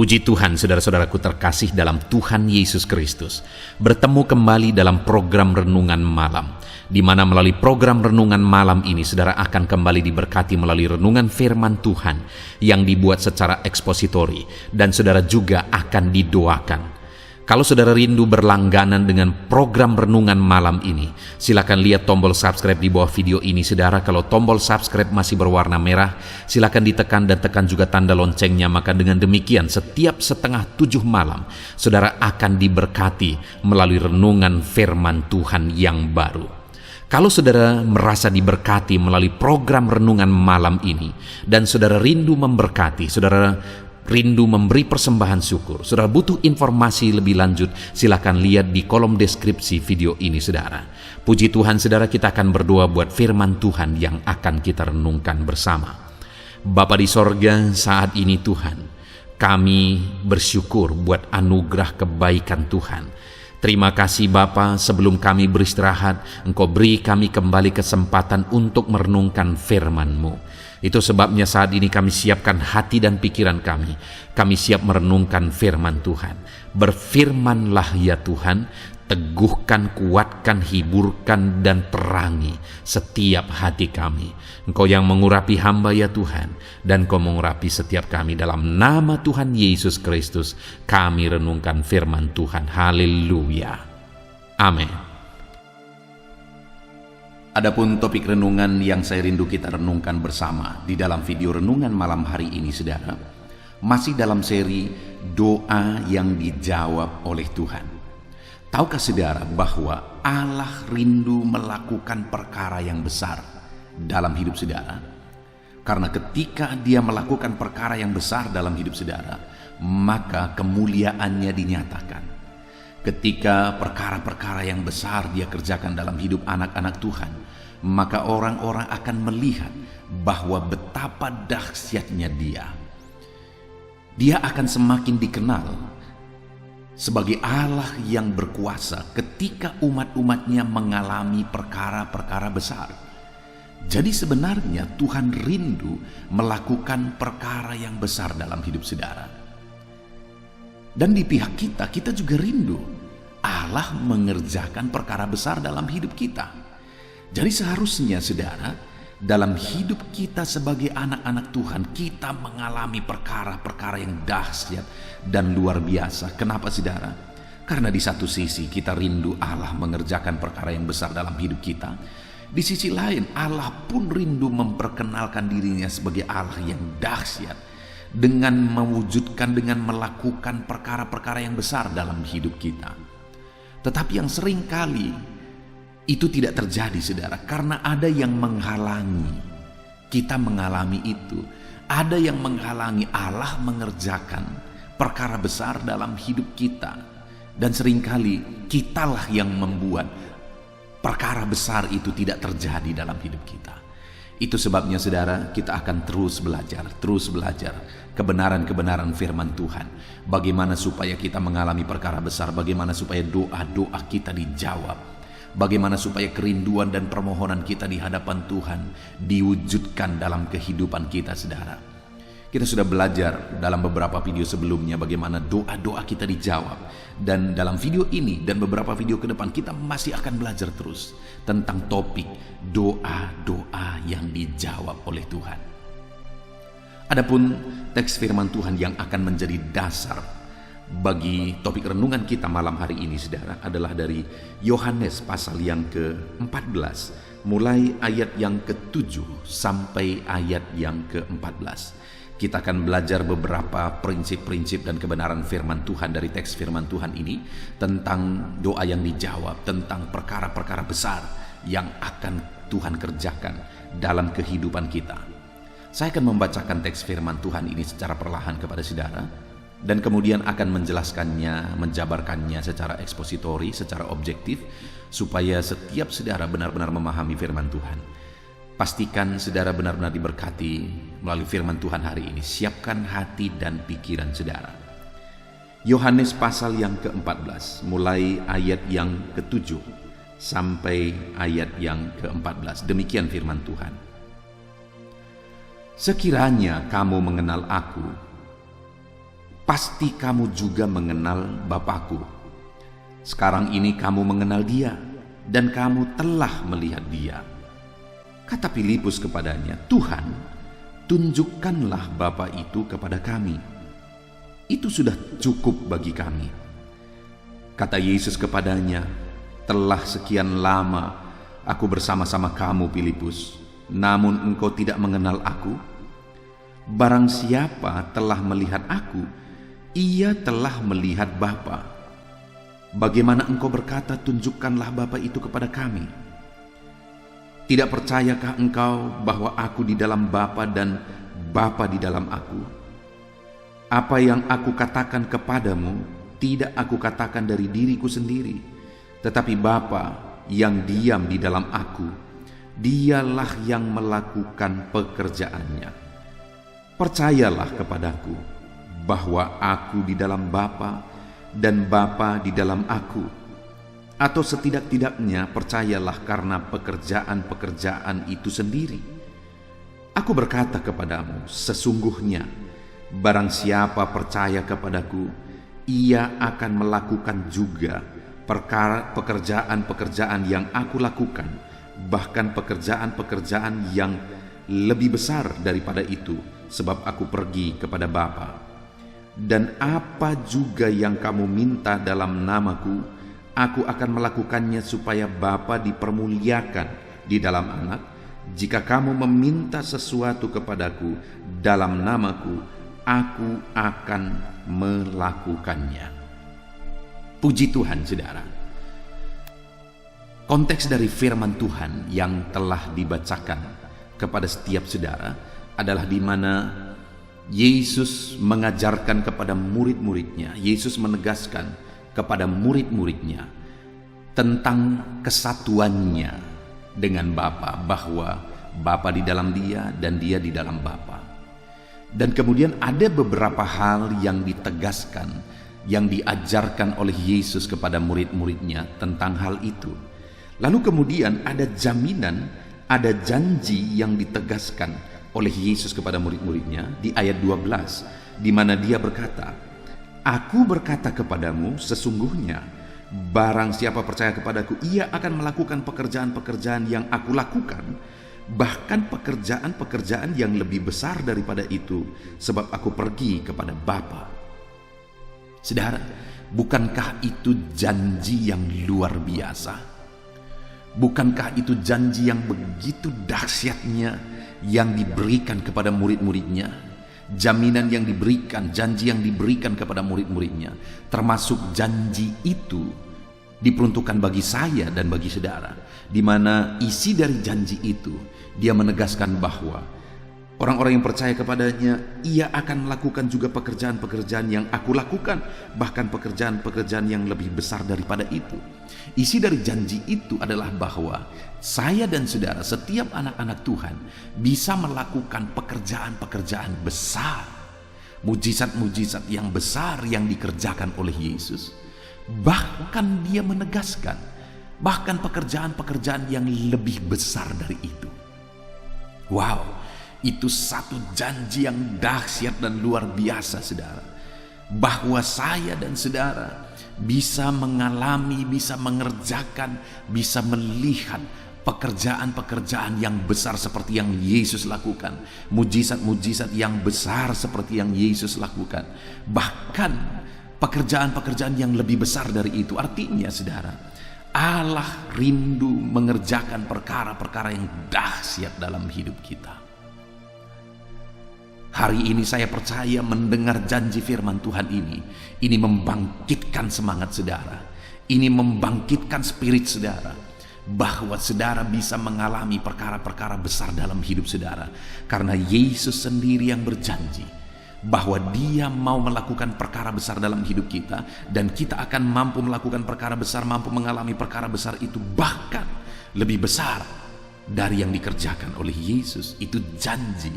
Puji Tuhan, saudara-saudaraku terkasih dalam Tuhan Yesus Kristus. Bertemu kembali dalam program Renungan Malam, di mana melalui program Renungan Malam ini, saudara akan kembali diberkati melalui renungan firman Tuhan yang dibuat secara ekspositori, dan saudara juga akan didoakan. Kalau saudara rindu berlangganan dengan program Renungan Malam ini, silakan lihat tombol subscribe di bawah video ini, saudara. Kalau tombol subscribe masih berwarna merah, silakan ditekan dan tekan juga tanda loncengnya. Maka dengan demikian, setiap 6:30 malam, saudara akan diberkati melalui renungan firman Tuhan yang baru. Kalau saudara merasa diberkati melalui program Renungan Malam ini, dan saudara rindu memberkati, saudara rindu memberi persembahan syukur, saudara butuh informasi lebih lanjut, silakan lihat di kolom deskripsi video ini, saudara. Puji Tuhan, saudara, kita akan berdoa buat firman Tuhan yang akan kita renungkan bersama. Bapa di sorga, saat ini Tuhan, kami bersyukur buat anugerah kebaikan Tuhan. Terima kasih Bapa, sebelum kami beristirahat, Engkau beri kami kembali kesempatan untuk merenungkan firman-Mu. Itu sebabnya saat ini kami siapkan hati dan pikiran kami. Kami siap merenungkan firman Tuhan. Berfirmanlah ya Tuhan, teguhkan, kuatkan, hiburkan, dan terangi setiap hati kami. Engkau yang mengurapi hamba ya Tuhan, dan Engkau mengurapi setiap kami. Dalam nama Tuhan Yesus Kristus, kami renungkan firman Tuhan. Haleluya. Amin. Adapun topik renungan yang saya rindu kita renungkan bersama di dalam video renungan malam hari ini, saudara, masih dalam seri doa yang dijawab oleh Tuhan. Tahukah saudara bahwa Allah rindu melakukan perkara yang besar dalam hidup saudara? Karena ketika Dia melakukan perkara yang besar dalam hidup saudara, maka kemuliaannya dinyatakan. Ketika perkara-perkara yang besar Dia kerjakan dalam hidup anak-anak Tuhan, maka orang-orang akan melihat bahwa betapa dahsyatnya Dia. Dia akan semakin dikenal sebagai Allah yang berkuasa ketika umat-umatnya mengalami perkara-perkara besar. Jadi sebenarnya Tuhan rindu melakukan perkara yang besar dalam hidup saudara. Dan di pihak kita, kita juga rindu Allah mengerjakan perkara besar dalam hidup kita. Jadi seharusnya saudara, dalam hidup kita sebagai anak-anak Tuhan, kita mengalami perkara-perkara yang dahsyat dan luar biasa. Kenapa saudara? Karena di satu sisi kita rindu Allah mengerjakan perkara yang besar dalam hidup kita. Di sisi lain Allah pun rindu memperkenalkan dirinya sebagai Allah yang dahsyat, dengan mewujudkan, dengan melakukan perkara-perkara yang besar dalam hidup kita. Tetapi yang sering kali itu tidak terjadi saudara, karena ada yang menghalangi kita mengalami itu. Ada yang menghalangi Allah mengerjakan perkara besar dalam hidup kita. Dan seringkali kitalah yang membuat perkara besar itu tidak terjadi dalam hidup kita. Itu sebabnya saudara, kita akan terus belajar kebenaran-kebenaran firman Tuhan. Bagaimana supaya kita mengalami perkara besar, bagaimana supaya doa-doa kita dijawab, bagaimana supaya kerinduan dan permohonan kita di hadapan Tuhan diwujudkan dalam kehidupan kita, saudara. Kita sudah belajar dalam beberapa video sebelumnya bagaimana doa-doa kita dijawab. Dan dalam video ini dan beberapa video ke depan kita masih akan belajar terus tentang topik doa-doa yang dijawab oleh Tuhan. Adapun teks firman Tuhan yang akan menjadi dasar bagi topik renungan kita malam hari ini, saudara, adalah dari Yohanes pasal yang ke-14, mulai ayat yang ke-7 sampai ayat yang ke-14. Kita akan belajar beberapa prinsip-prinsip dan kebenaran firman Tuhan dari teks firman Tuhan ini tentang doa yang dijawab, tentang perkara-perkara besar yang akan Tuhan kerjakan dalam kehidupan kita. Saya akan membacakan teks firman Tuhan ini secara perlahan kepada saudara, dan kemudian akan menjelaskannya, menjabarkannya secara ekspositori, secara objektif, supaya setiap saudara benar-benar memahami firman Tuhan. Pastikan saudara benar-benar diberkati melalui firman Tuhan hari ini. Siapkan hati dan pikiran saudara. Yohanes pasal yang ke-14, mulai ayat yang ke-7 sampai ayat yang ke-14. Demikian firman Tuhan. Sekiranya kamu mengenal aku, pasti kamu juga mengenal Bapakku. Sekarang ini kamu mengenal Dia, dan kamu telah melihat Dia." Kata Filipus kepadanya, "Tuhan, tunjukkanlah Bapa itu kepada kami. Itu sudah cukup bagi kami." Kata Yesus kepadanya, "Telah sekian lama aku bersama-sama kamu, Filipus, namun engkau tidak mengenal aku? Barang siapa telah melihat aku, ia telah melihat Bapa. Bagaimana engkau berkata, 'Tunjukkanlah Bapa itu kepada kami'? Tidak percayakah engkau bahwa aku di dalam Bapa dan Bapa di dalam aku? Apa yang aku katakan kepadamu, tidak aku katakan dari diriku sendiri, tetapi Bapa yang diam di dalam aku, Dialah yang melakukan pekerjaannya. Percayalah kepadaku bahwa aku di dalam Bapa dan Bapa di dalam aku. Atau setidak-tidaknya percayalah karena pekerjaan-pekerjaan itu sendiri. Aku berkata kepadamu, sesungguhnya barang siapa percaya kepadaku, ia akan melakukan juga pekerjaan-pekerjaan yang aku lakukan, bahkan pekerjaan-pekerjaan yang lebih besar daripada itu, sebab aku pergi kepada Bapa. Dan apa juga yang kamu minta dalam namaku, aku akan melakukannya supaya Bapa dipermuliakan di dalam Anak. Jika kamu meminta sesuatu kepadaku dalam namaku, aku akan melakukannya." Puji Tuhan, saudara. Konteks dari firman Tuhan yang telah dibacakan kepada setiap saudara adalah di mana Yesus mengajarkan kepada murid-muridnya, Yesus menegaskan kepada murid-muridnya tentang kesatuannya dengan Bapa, bahwa Bapa di dalam Dia dan Dia di dalam Bapa. Dan kemudian ada beberapa hal yang ditegaskan, yang diajarkan oleh Yesus kepada murid-muridnya tentang hal itu. Lalu kemudian ada jaminan, ada janji yang ditegaskan oleh Yesus kepada murid-muridnya di ayat 12, di mana Dia berkata, "Aku berkata kepadamu, sesungguhnya barang siapa percaya kepadaku, ia akan melakukan pekerjaan-pekerjaan yang aku lakukan, bahkan pekerjaan-pekerjaan yang lebih besar daripada itu, sebab aku pergi kepada Bapa." Saudara, bukankah itu janji yang luar biasa? Bukankah itu janji yang begitu dahsyatnya yang diberikan kepada murid-muridnya? Jaminan yang diberikan, janji yang diberikan kepada murid-muridnya, termasuk janji itu diperuntukkan bagi saya dan bagi saudara, di mana isi dari janji itu Dia menegaskan bahwa orang-orang yang percaya kepadanya, ia akan melakukan juga pekerjaan-pekerjaan yang aku lakukan, bahkan pekerjaan-pekerjaan yang lebih besar daripada itu. Isi dari janji itu adalah bahwa saya dan saudara, setiap anak-anak Tuhan, bisa melakukan pekerjaan-pekerjaan besar, mujizat-mujizat yang besar yang dikerjakan oleh Yesus. Bahkan Dia menegaskan, bahkan pekerjaan-pekerjaan yang lebih besar dari itu. Wow, itu satu janji yang dahsyat dan luar biasa, saudara. Bahwa saya dan saudara bisa mengalami, bisa mengerjakan, bisa melihat pekerjaan-pekerjaan yang besar seperti yang Yesus lakukan, mujizat-mujizat yang besar seperti yang Yesus lakukan, bahkan pekerjaan-pekerjaan yang lebih besar dari itu. Artinya, saudara, Allah rindu mengerjakan perkara-perkara yang dahsyat dalam hidup kita. Hari ini saya percaya mendengar janji firman Tuhan ini membangkitkan semangat saudara, ini membangkitkan spirit saudara, bahwa saudara bisa mengalami perkara-perkara besar dalam hidup saudara, karena Yesus sendiri yang berjanji bahwa Dia mau melakukan perkara besar dalam hidup kita, dan kita akan mampu melakukan perkara besar, mampu mengalami perkara besar itu, bahkan lebih besar dari yang dikerjakan oleh Yesus. Itu janji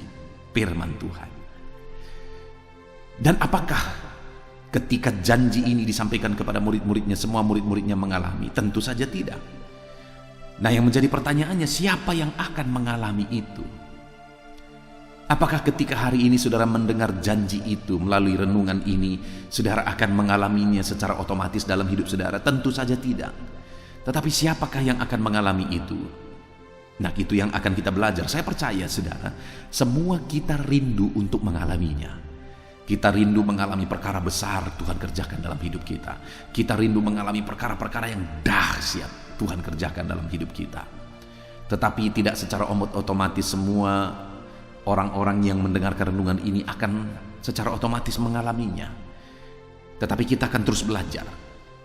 firman Tuhan. Dan apakah ketika janji ini disampaikan kepada murid-muridnya, semua murid-muridnya mengalami? Tentu saja tidak. Nah, yang menjadi pertanyaannya, siapa yang akan mengalami itu? Apakah ketika hari ini saudara mendengar janji itu melalui renungan ini, saudara akan mengalaminya secara otomatis dalam hidup saudara? Tentu saja tidak. Tetapi siapakah yang akan mengalami itu? Nah, itu yang akan kita belajar. Saya percaya saudara, semua kita rindu untuk mengalaminya. Kita rindu mengalami perkara besar Tuhan kerjakan dalam hidup kita. Kita rindu mengalami perkara-perkara yang dahsyat Tuhan kerjakan dalam hidup kita. Tetapi tidak secara otomatis semua orang-orang yang mendengarkan renungan ini akan secara otomatis mengalaminya. Tetapi kita akan terus belajar.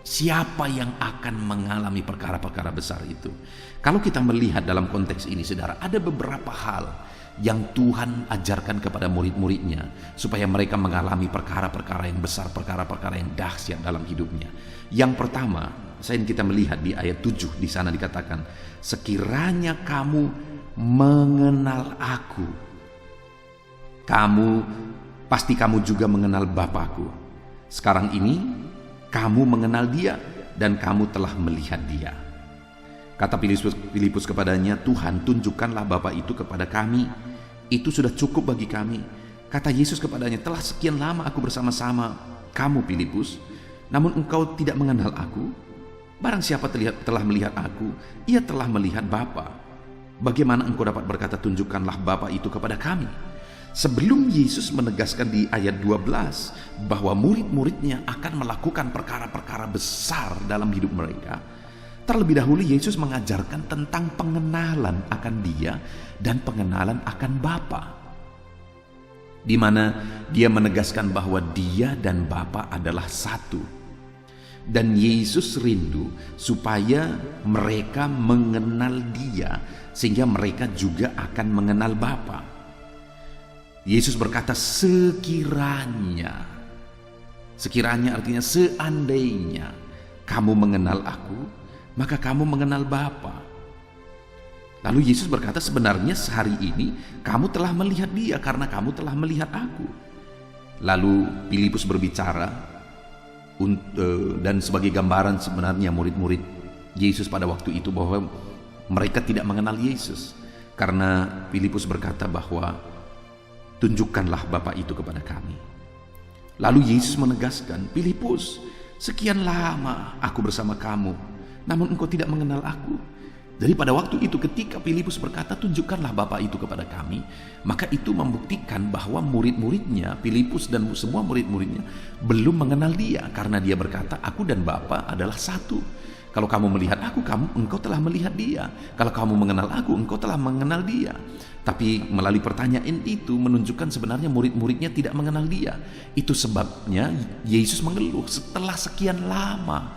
Siapa yang akan mengalami perkara-perkara besar itu? Kalau kita melihat dalam konteks ini, saudara, ada beberapa hal yang Tuhan ajarkan kepada murid-muridnya supaya mereka mengalami perkara-perkara yang besar, perkara-perkara yang dahsyat dalam hidupnya. Yang pertama, saya ingin kita melihat di ayat 7, di sana dikatakan, sekiranya kamu mengenal aku, pasti kamu juga mengenal Bapakku. Sekarang ini kamu mengenal Dia dan kamu telah melihat Dia. Kata Filipus kepadanya, Tuhan, tunjukkanlah Bapa itu kepada kami. Itu sudah cukup bagi kami. Kata Yesus kepadanya, telah sekian lama aku bersama-sama kamu, Filipus, namun engkau tidak mengenal aku. Barang siapa telah melihat aku, ia telah melihat Bapa. Bagaimana engkau dapat berkata, tunjukkanlah Bapa itu kepada kami? Sebelum Yesus menegaskan di ayat 12 bahwa murid-muridnya akan melakukan perkara-perkara besar dalam hidup mereka, terlebih dahulu Yesus mengajarkan tentang pengenalan akan Dia dan pengenalan akan Bapa, di mana Dia menegaskan bahwa Dia dan Bapa adalah satu. Dan Yesus rindu supaya mereka mengenal Dia sehingga mereka juga akan mengenal Bapa. Yesus berkata sekiranya artinya seandainya kamu mengenal aku, maka kamu mengenal Bapa. Lalu Yesus berkata sebenarnya sehari ini kamu telah melihat Dia karena kamu telah melihat aku. Lalu Filipus berbicara dan sebagai gambaran sebenarnya murid-murid Yesus pada waktu itu bahwa mereka tidak mengenal Yesus, karena Filipus berkata bahwa tunjukkanlah Bapa itu kepada kami. Lalu Yesus menegaskan, Filipus, sekian lama aku bersama kamu, namun engkau tidak mengenal aku. Jadi pada waktu itu ketika Filipus berkata, tunjukkanlah Bapa itu kepada kami, maka itu membuktikan bahwa murid-muridnya, Filipus dan semua murid-muridnya belum mengenal Dia, karena Dia berkata, aku dan Bapa adalah satu. Kalau kamu melihat aku, engkau telah melihat Dia. Kalau kamu mengenal aku, engkau telah mengenal Dia. Tapi melalui pertanyaan itu menunjukkan sebenarnya murid-muridnya tidak mengenal Dia. Itu sebabnya Yesus mengeluh, setelah sekian lama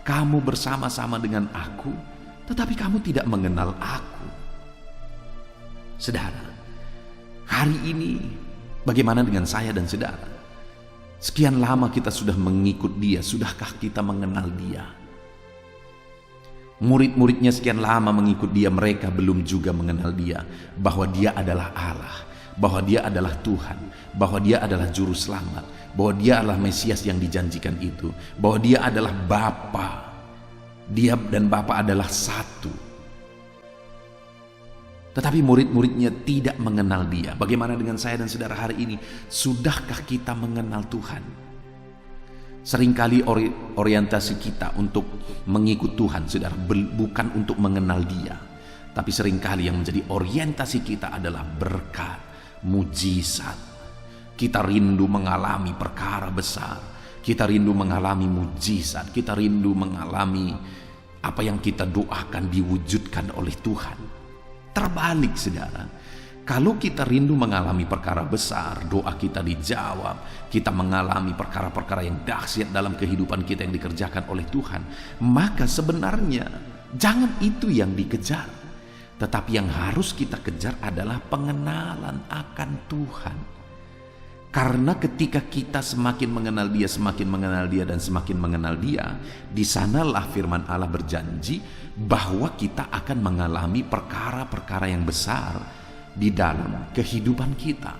kamu bersama-sama dengan aku, tetapi kamu tidak mengenal aku. Saudara, hari ini bagaimana dengan saya dan saudara? Sekian lama kita sudah mengikut Dia, sudahkah kita mengenal Dia? Murid-muridnya sekian lama mengikut Dia, mereka belum juga mengenal Dia, bahwa Dia adalah Allah, bahwa Dia adalah Tuhan, bahwa Dia adalah juru selamat, bahwa Dia adalah Mesias yang dijanjikan itu, bahwa Dia adalah Bapa. Dia dan Bapa adalah satu. Tetapi murid-muridnya tidak mengenal Dia. Bagaimana dengan saya dan saudara hari ini? Sudahkah kita mengenal Tuhan? Seringkali orientasi kita untuk mengikut Tuhan, saudara, bukan untuk mengenal Dia. Tapi seringkali yang menjadi orientasi kita adalah berkat, mujizat. Kita rindu mengalami perkara besar. Kita rindu mengalami mujizat. Kita rindu mengalami apa yang kita doakan diwujudkan oleh Tuhan. Terbalik, saudara. Kalau kita rindu mengalami perkara besar, doa kita dijawab, kita mengalami perkara-perkara yang dahsyat dalam kehidupan kita yang dikerjakan oleh Tuhan, maka sebenarnya jangan itu yang dikejar. Tetapi yang harus kita kejar adalah pengenalan akan Tuhan. Karena ketika kita semakin mengenal Dia, semakin mengenal Dia, dan semakin mengenal Dia, di sanalah firman Allah berjanji bahwa kita akan mengalami perkara-perkara yang besar di dalam kehidupan kita.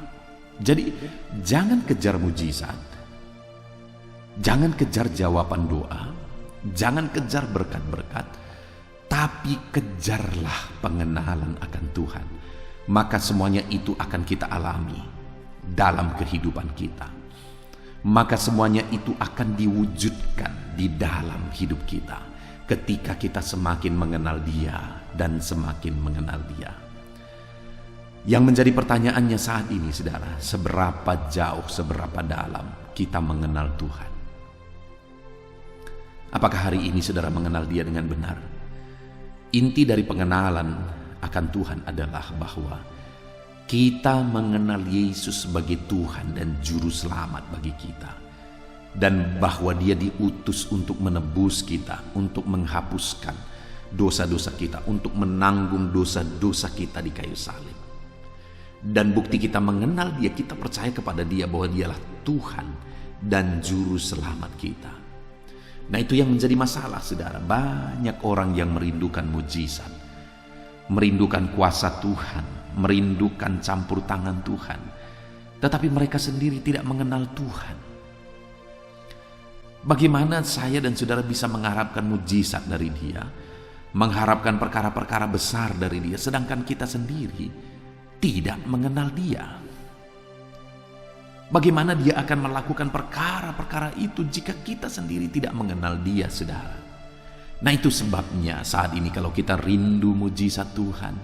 Jadi jangan kejar mujizat, jangan kejar jawaban doa, jangan kejar berkat-berkat, tapi kejarlah pengenalan akan Tuhan. maka semuanya itu akan kita alami dalam kehidupan kita. Maka semuanya itu akan diwujudkan di dalam hidup kita ketika kita semakin mengenal Dia dan semakin mengenal Dia. Yang menjadi pertanyaannya saat ini, saudara, seberapa jauh, seberapa dalam kita mengenal Tuhan? Apakah hari ini saudara mengenal Dia dengan benar? Inti dari pengenalan akan Tuhan adalah bahwa kita mengenal Yesus sebagai Tuhan dan Juru Selamat bagi kita, dan bahwa Dia diutus untuk menebus kita, untuk menghapuskan dosa-dosa kita, untuk menanggung dosa-dosa kita di kayu salib. Dan bukti kita mengenal Dia, kita percaya kepada Dia bahwa Dialah Tuhan dan Juru Selamat kita. Nah, itu yang menjadi masalah, saudara. Banyak orang yang merindukan mujizat, merindukan kuasa Tuhan, merindukan campur tangan Tuhan, tetapi mereka sendiri tidak mengenal Tuhan. Bagaimana saya dan saudara bisa mengharapkan mujizat dari Dia, mengharapkan perkara-perkara besar dari Dia, sedangkan kita sendiri tidak mengenal Dia? Bagaimana Dia akan melakukan perkara-perkara itu jika kita sendiri tidak mengenal Dia, saudara? Nah, itu sebabnya saat ini kalau kita rindu mujizat Tuhan,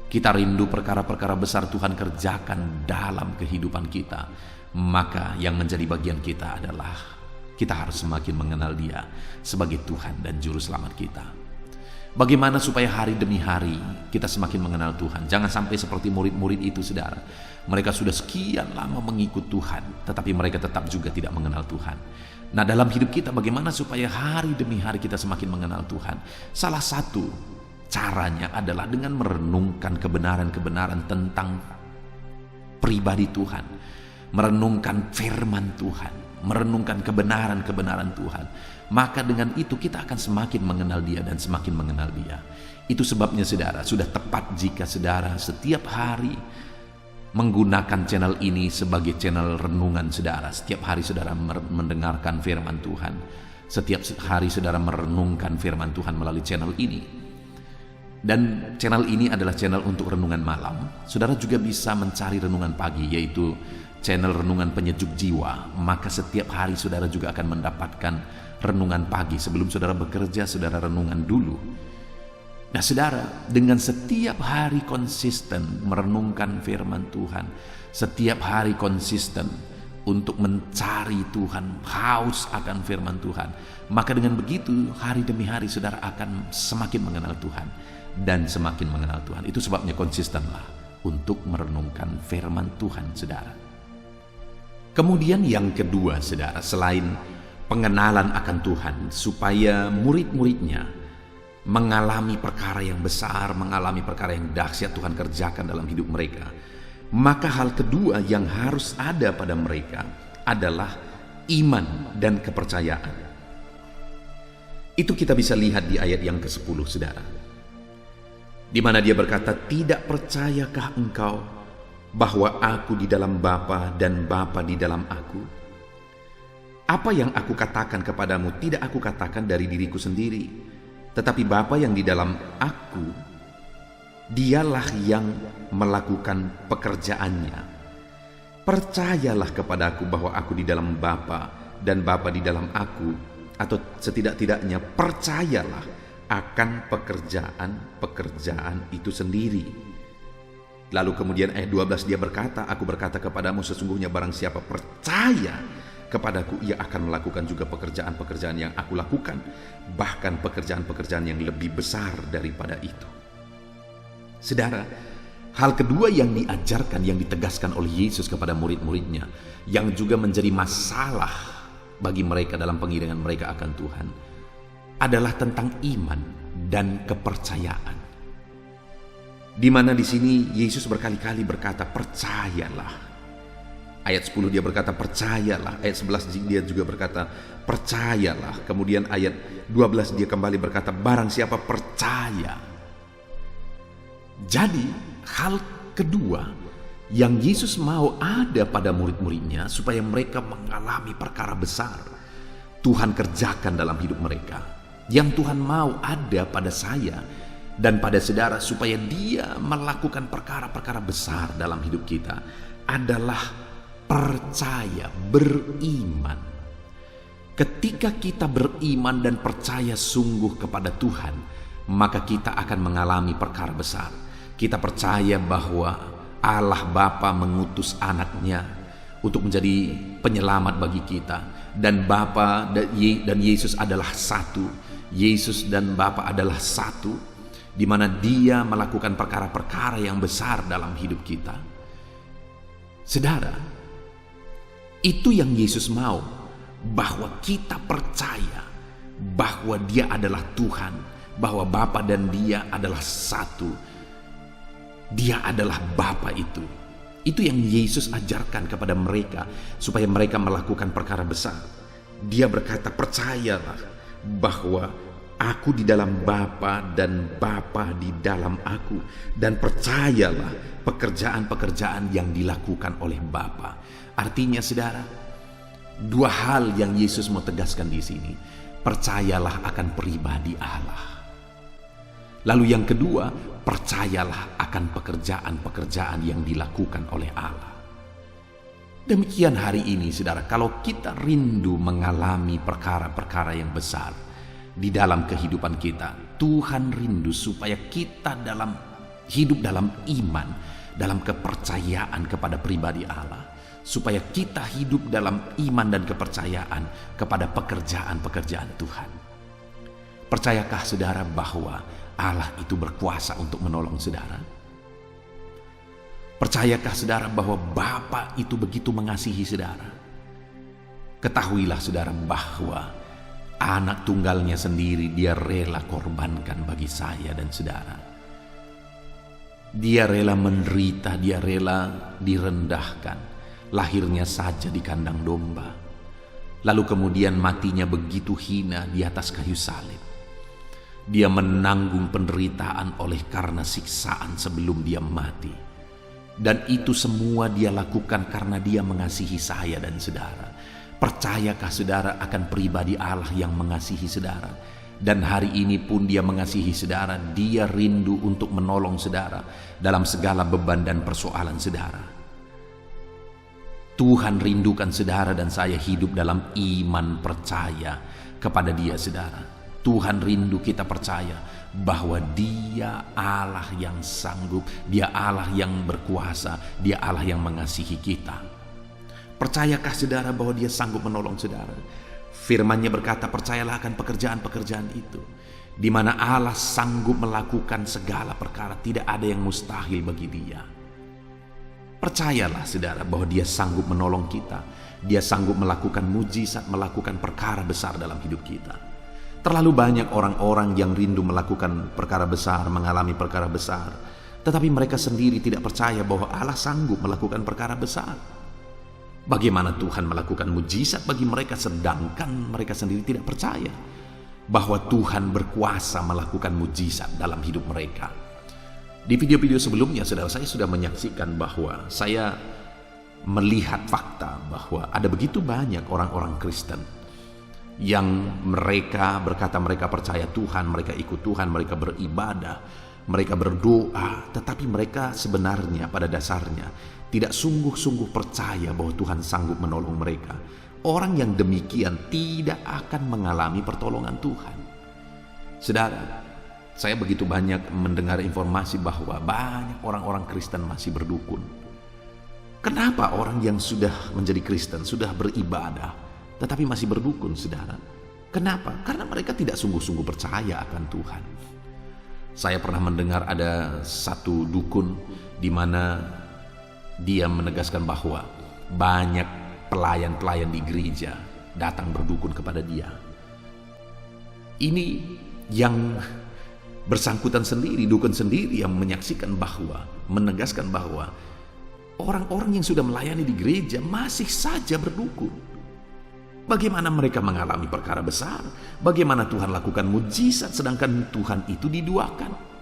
kita rindu perkara-perkara besar Tuhan kerjakan dalam kehidupan kita, maka yang menjadi bagian kita adalah kita harus semakin mengenal Dia sebagai Tuhan dan Juru Selamat kita. Bagaimana supaya hari demi hari kita semakin mengenal Tuhan? Jangan sampai seperti murid-murid itu, saudara. Mereka sudah sekian lama mengikut Tuhan, tetapi mereka tetap juga tidak mengenal Tuhan. Nah, dalam hidup kita bagaimana supaya hari demi hari kita semakin mengenal Tuhan? Salah satu caranya adalah dengan merenungkan kebenaran-kebenaran tentang pribadi Tuhan, merenungkan firman Tuhan, merenungkan kebenaran-kebenaran Tuhan. Maka dengan itu kita akan semakin mengenal Dia dan semakin mengenal Dia. Itu sebabnya, saudara, sudah tepat jika saudara setiap hari menggunakan channel ini sebagai channel renungan saudara. Setiap hari saudara mendengarkan firman Tuhan, setiap hari saudara merenungkan firman Tuhan melalui channel ini. Dan channel ini adalah channel untuk renungan malam. Saudara juga bisa mencari renungan pagi, yaitu channel renungan penyejuk jiwa. Maka setiap hari saudara juga akan mendapatkan renungan pagi. Sebelum saudara bekerja, saudara renungan dulu. Nah, saudara, dengan setiap hari konsisten merenungkan firman Tuhan, setiap hari konsisten untuk mencari Tuhan, haus akan firman Tuhan, maka dengan begitu hari demi hari saudara akan semakin mengenal Tuhan dan semakin mengenal Tuhan. Itu sebabnya konsistenlah untuk merenungkan firman Tuhan, saudara. Kemudian yang kedua, saudara, selain pengenalan akan Tuhan supaya murid-muridnya mengalami perkara yang besar, mengalami perkara yang dahsyat Tuhan kerjakan dalam hidup mereka, maka hal kedua yang harus ada pada mereka adalah iman dan kepercayaan. Itu kita bisa lihat di ayat yang ke-10, saudara, di mana Dia berkata, "Tidak percayakah engkau bahwa aku di dalam Bapa dan Bapa di dalam aku? Apa yang aku katakan kepadamu tidak aku katakan dari diriku sendiri, tetapi Bapa yang di dalam aku, Dialah yang melakukan pekerjaannya. Percayalah kepadaku bahwa aku di dalam Bapa dan Bapa di dalam aku, atau setidak-tidaknya percayalah akan pekerjaan-pekerjaan itu sendiri." Lalu kemudian ayat 12 Dia berkata, "Aku berkata kepadamu, sesungguhnya barang siapa percaya kepadaku, ia akan melakukan juga pekerjaan-pekerjaan yang aku lakukan, bahkan pekerjaan-pekerjaan yang lebih besar daripada itu." Saudara, hal kedua yang diajarkan, yang ditegaskan oleh Yesus kepada murid-muridnya, yang juga menjadi masalah bagi mereka dalam pengiringan mereka akan Tuhan, adalah tentang iman dan kepercayaan. Di mana di sini Yesus berkali-kali berkata, "Percayalah." Ayat 10 Dia berkata, "Percayalah." Ayat 11 Dia juga berkata, "Percayalah." Kemudian ayat 12 Dia kembali berkata, "Barang siapa percaya." Jadi hal kedua yang Yesus mau ada pada murid-muridnya supaya mereka mengalami perkara besar Tuhan kerjakan dalam hidup mereka, yang Tuhan mau ada pada saya Dan pada saudara, supaya dia melakukan perkara-perkara besar dalam hidup kita adalah percaya, beriman. Ketika kita beriman dan percaya sungguh kepada Tuhan, maka kita akan mengalami perkara besar. Kita percaya bahwa Allah Bapa mengutus anaknya untuk menjadi penyelamat bagi kita. Dan Bapa dan Yesus adalah satu. Yesus dan Bapa adalah satu, di mana Dia melakukan perkara-perkara yang besar dalam hidup kita. Saudara, itu yang Yesus mau, bahwa kita percaya bahwa Dia adalah Tuhan, bahwa Bapa dan Dia adalah satu. Dia adalah Bapa itu. Itu yang Yesus ajarkan kepada mereka supaya mereka melakukan perkara besar. Dia berkata, percayalah bahwa Aku di dalam Bapa dan Bapa di dalam Aku, dan percayalah pekerjaan-pekerjaan yang dilakukan oleh Bapa. Artinya saudara, dua hal yang Yesus mau tegaskan di sini. Percayalah akan pribadi Allah. Lalu yang kedua, percayalah akan pekerjaan-pekerjaan yang dilakukan oleh Allah. Demikian hari ini saudara, kalau kita rindu mengalami perkara-perkara yang besar di dalam kehidupan kita, Tuhan rindu supaya kita hidup dalam iman, dalam kepercayaan kepada pribadi Allah, supaya kita hidup dalam iman dan kepercayaan kepada pekerjaan-pekerjaan Tuhan. Percayakah saudara bahwa Allah itu berkuasa untuk menolong saudara? Percayakah saudara bahwa Bapa itu begitu mengasihi saudara? Ketahuilah saudara bahwa anak tunggalnya sendiri Dia rela korbankan bagi saya dan saudara. Dia rela menderita, Dia rela direndahkan, lahirnya saja di kandang domba, lalu kemudian matinya begitu hina di atas kayu salib. Dia menanggung penderitaan oleh karena siksaan sebelum Dia mati. Dan itu semua Dia lakukan karena Dia mengasihi saya dan saudara. Percayakah saudara akan pribadi Allah yang mengasihi saudara? Dan hari ini pun Dia mengasihi saudara. Dia rindu untuk menolong saudara dalam segala beban dan persoalan saudara. Tuhan rindukan saudara dan saya hidup dalam iman percaya kepada Dia saudara. Tuhan rindu kita percaya bahwa Dia Allah yang sanggup, Dia Allah yang berkuasa, Dia Allah yang mengasihi kita. Percayakah saudara bahwa Dia sanggup menolong saudara? Firman-Nya berkata, percayalah akan pekerjaan-pekerjaan itu, di mana Allah sanggup melakukan segala perkara, tidak ada yang mustahil bagi Dia. Percayalah saudara bahwa Dia sanggup menolong kita. Dia sanggup melakukan mujizat, melakukan perkara besar dalam hidup kita. Terlalu banyak orang-orang yang rindu melakukan perkara besar, mengalami perkara besar, tetapi mereka sendiri tidak percaya bahwa Allah sanggup melakukan perkara besar. Bagaimana Tuhan melakukan mujizat bagi mereka, sedangkan mereka sendiri tidak percaya bahwa Tuhan berkuasa melakukan mujizat dalam hidup mereka. Di video-video sebelumnya, saudara, saya sudah menyaksikan bahwa saya melihat fakta bahwa ada begitu banyak orang-orang Kristen yang mereka berkata mereka percaya Tuhan, mereka ikut Tuhan, mereka beribadah, mereka berdoa, tetapi mereka sebenarnya pada dasarnya tidak sungguh-sungguh percaya bahwa Tuhan sanggup menolong mereka. Orang yang demikian tidak akan mengalami pertolongan Tuhan. Saudara, saya begitu banyak mendengar informasi bahwa banyak orang-orang Kristen masih berdukun. Kenapa orang yang sudah menjadi Kristen, sudah beribadah, tetapi masih berdukun, saudara? Kenapa? Karena mereka tidak sungguh-sungguh percaya akan Tuhan. Saya pernah mendengar ada satu dukun di mana dia menegaskan bahwa banyak pelayan-pelayan di gereja datang berdukun kepada dia. Ini yang bersangkutan sendiri, dukun sendiri yang menyaksikan bahwa, menegaskan bahwa orang-orang yang sudah melayani di gereja masih saja berdukun. Bagaimana mereka mengalami perkara besar? Bagaimana Tuhan lakukan mujizat sedangkan Tuhan itu diduakan?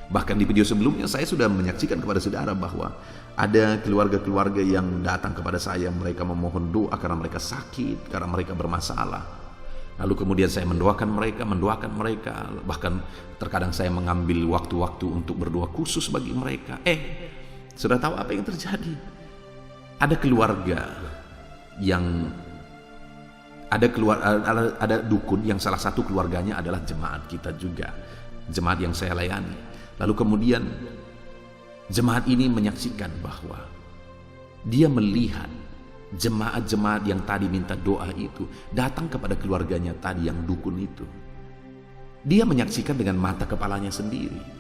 Bahkan di video sebelumnya saya sudah menyaksikan kepada saudara bahwa ada keluarga-keluarga yang datang kepada saya. Mereka memohon doa karena mereka sakit, karena mereka bermasalah. Lalu kemudian saya mendoakan mereka, bahkan terkadang saya mengambil waktu-waktu untuk berdoa khusus bagi mereka. Sudah tahu apa yang terjadi? Ada keluarga yang ada dukun yang salah satu keluarganya adalah jemaat kita juga, jemaat yang saya layani. Lalu kemudian jemaat ini menyaksikan bahwa dia melihat jemaat-jemaat yang tadi minta doa itu datang kepada keluarganya tadi yang dukun itu. Dia menyaksikan dengan mata kepalanya sendiri.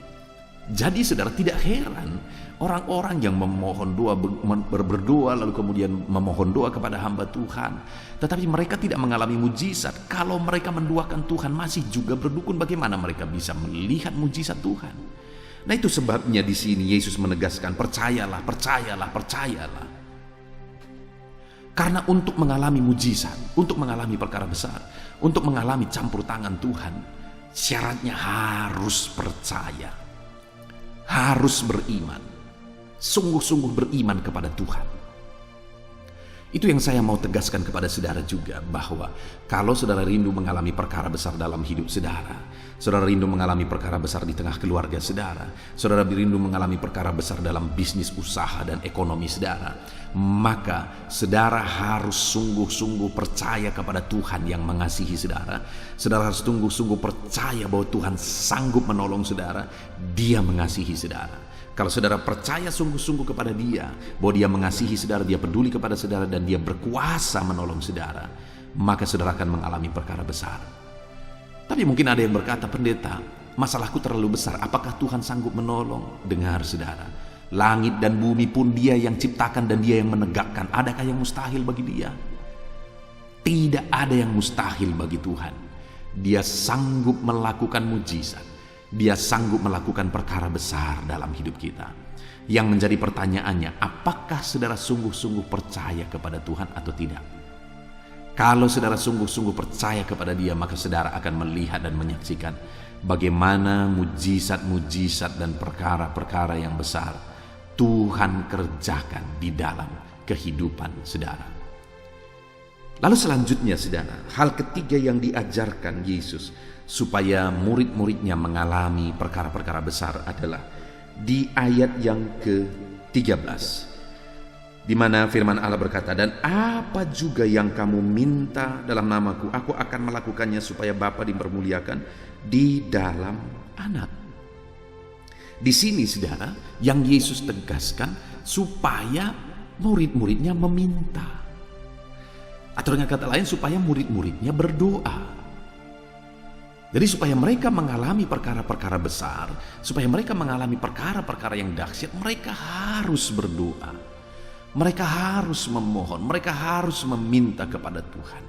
Jadi saudara, tidak heran orang-orang yang memohon doa, berdoa lalu kemudian memohon doa kepada hamba Tuhan, tetapi mereka tidak mengalami mujizat. Kalau mereka mendoakan Tuhan masih juga berdukun, bagaimana mereka bisa melihat mujizat Tuhan? Nah, itu sebabnya di sini Yesus menegaskan, percayalah, percayalah, percayalah. Karena untuk mengalami mujizat, untuk mengalami perkara besar, untuk mengalami campur tangan Tuhan, syaratnya harus percaya. Harus beriman, sungguh-sungguh beriman kepada Tuhan. Itu yang saya mau tegaskan kepada saudara juga, bahwa kalau saudara rindu mengalami perkara besar dalam hidup saudara, saudara rindu mengalami perkara besar di tengah keluarga saudara, saudara rindu mengalami perkara besar dalam bisnis, usaha, dan ekonomi saudara, maka saudara harus sungguh-sungguh percaya kepada Tuhan yang mengasihi saudara. Saudara harus sungguh-sungguh percaya bahwa Tuhan sanggup menolong saudara. Dia mengasihi saudara. Kalau saudara percaya sungguh-sungguh kepada Dia, bahwa Dia mengasihi saudara, Dia peduli kepada saudara, dan Dia berkuasa menolong saudara, maka saudara akan mengalami perkara besar. Tapi mungkin ada yang berkata, pendeta, masalahku terlalu besar, apakah Tuhan sanggup menolong? Dengar saudara, langit dan bumi pun Dia yang ciptakan dan Dia yang menegakkan. Adakah yang mustahil bagi Dia? Tidak ada yang mustahil bagi Tuhan. Dia sanggup melakukan mujizat. Dia sanggup melakukan perkara besar dalam hidup kita. Yang menjadi pertanyaannya, apakah saudara sungguh-sungguh percaya kepada Tuhan atau tidak? Kalau saudara sungguh-sungguh percaya kepada Dia, maka saudara akan melihat dan menyaksikan bagaimana mujizat-mujizat dan perkara-perkara yang besar Tuhan kerjakan di dalam kehidupan saudara. Lalu selanjutnya saudara, hal ketiga yang diajarkan Yesus supaya murid-muridnya mengalami perkara-perkara besar adalah di ayat yang ke-13, di mana firman Allah berkata, dan apa juga yang kamu minta dalam namaku, aku akan melakukannya supaya Bapa dipermuliakan di dalam Anak. Di sini saudara, yang Yesus tegaskan supaya murid-muridnya meminta, atau dengan kata lain supaya murid-muridnya berdoa. Jadi supaya mereka mengalami perkara-perkara besar, supaya mereka mengalami perkara-perkara yang dahsyat, mereka harus berdoa. Mereka harus memohon, mereka harus meminta kepada Tuhan.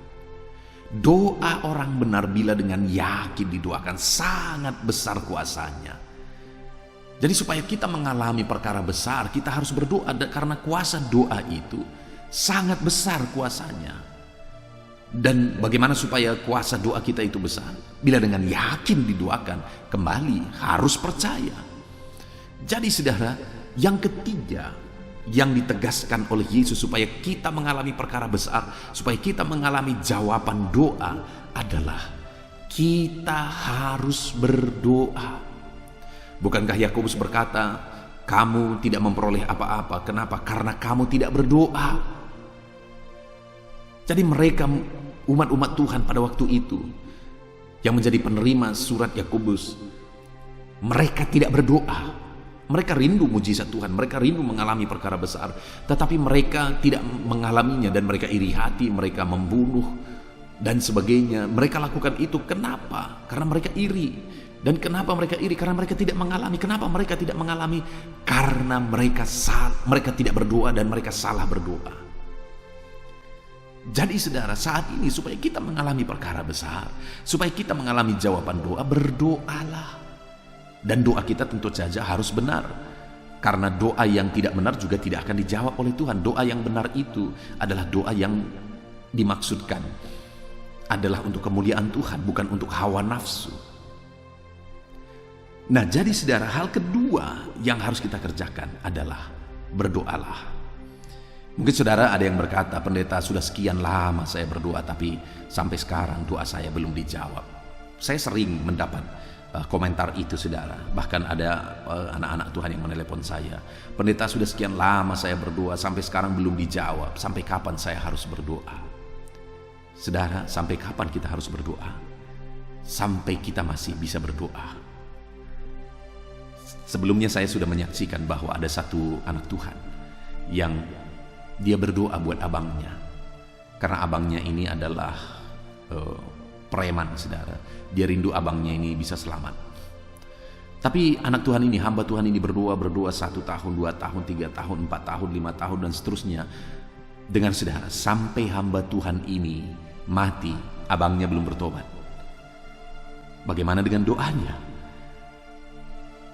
Doa orang benar bila dengan yakin didoakan sangat besar kuasanya. Jadi supaya kita mengalami perkara besar, kita harus berdoa, karena kuasa doa itu sangat besar kuasanya. Dan bagaimana supaya kuasa doa kita itu besar? Bila dengan yakin didoakan, kembali harus percaya. Jadi saudara, yang ketiga yang ditegaskan oleh Yesus supaya kita mengalami perkara besar, supaya kita mengalami jawaban doa adalah kita harus berdoa. Bukankah Yakobus berkata, kamu tidak memperoleh apa-apa. Kenapa? Karena kamu tidak berdoa. Jadi mereka, umat-umat Tuhan pada waktu itu yang menjadi penerima surat Yakobus, mereka tidak berdoa. Mereka rindu mujizat Tuhan, mereka rindu mengalami perkara besar, tetapi mereka tidak mengalaminya, dan mereka iri hati, mereka membunuh dan sebagainya. Mereka lakukan itu kenapa? Karena mereka iri. Dan kenapa mereka iri? Karena mereka tidak mengalami. Kenapa mereka tidak mengalami? Karena mereka tidak berdoa dan mereka salah berdoa. Jadi saudara, saat ini supaya kita mengalami perkara besar, supaya kita mengalami jawaban doa, berdoalah. Dan doa kita tentu saja harus benar. Karena doa yang tidak benar juga tidak akan dijawab oleh Tuhan. Doa yang benar itu adalah doa yang dimaksudkan adalah untuk kemuliaan Tuhan, bukan untuk hawa nafsu. Nah, jadi saudara, hal kedua yang harus kita kerjakan adalah berdoalah. Mungkin saudara ada yang berkata, pendeta, sudah sekian lama saya berdoa tapi sampai sekarang doa saya belum dijawab. Saya sering mendapat komentar itu saudara. Bahkan ada anak-anak Tuhan yang menelepon saya, pendeta, sudah sekian lama saya berdoa sampai sekarang belum dijawab. Sampai kapan saya harus berdoa? Saudara, sampai kapan kita harus berdoa? Sampai kita masih bisa berdoa. Sebelumnya saya sudah menyaksikan bahwa ada satu anak Tuhan yang dia berdoa buat abangnya, karena abangnya ini adalah preman saudara. Dia rindu abangnya ini bisa selamat. Tapi anak Tuhan ini, hamba Tuhan ini berdoa 1 tahun, 2 tahun, 3 tahun, 4 tahun, 5 tahun dan seterusnya. Dengan saudara, sampai hamba Tuhan ini mati, abangnya belum bertobat. Bagaimana dengan doanya?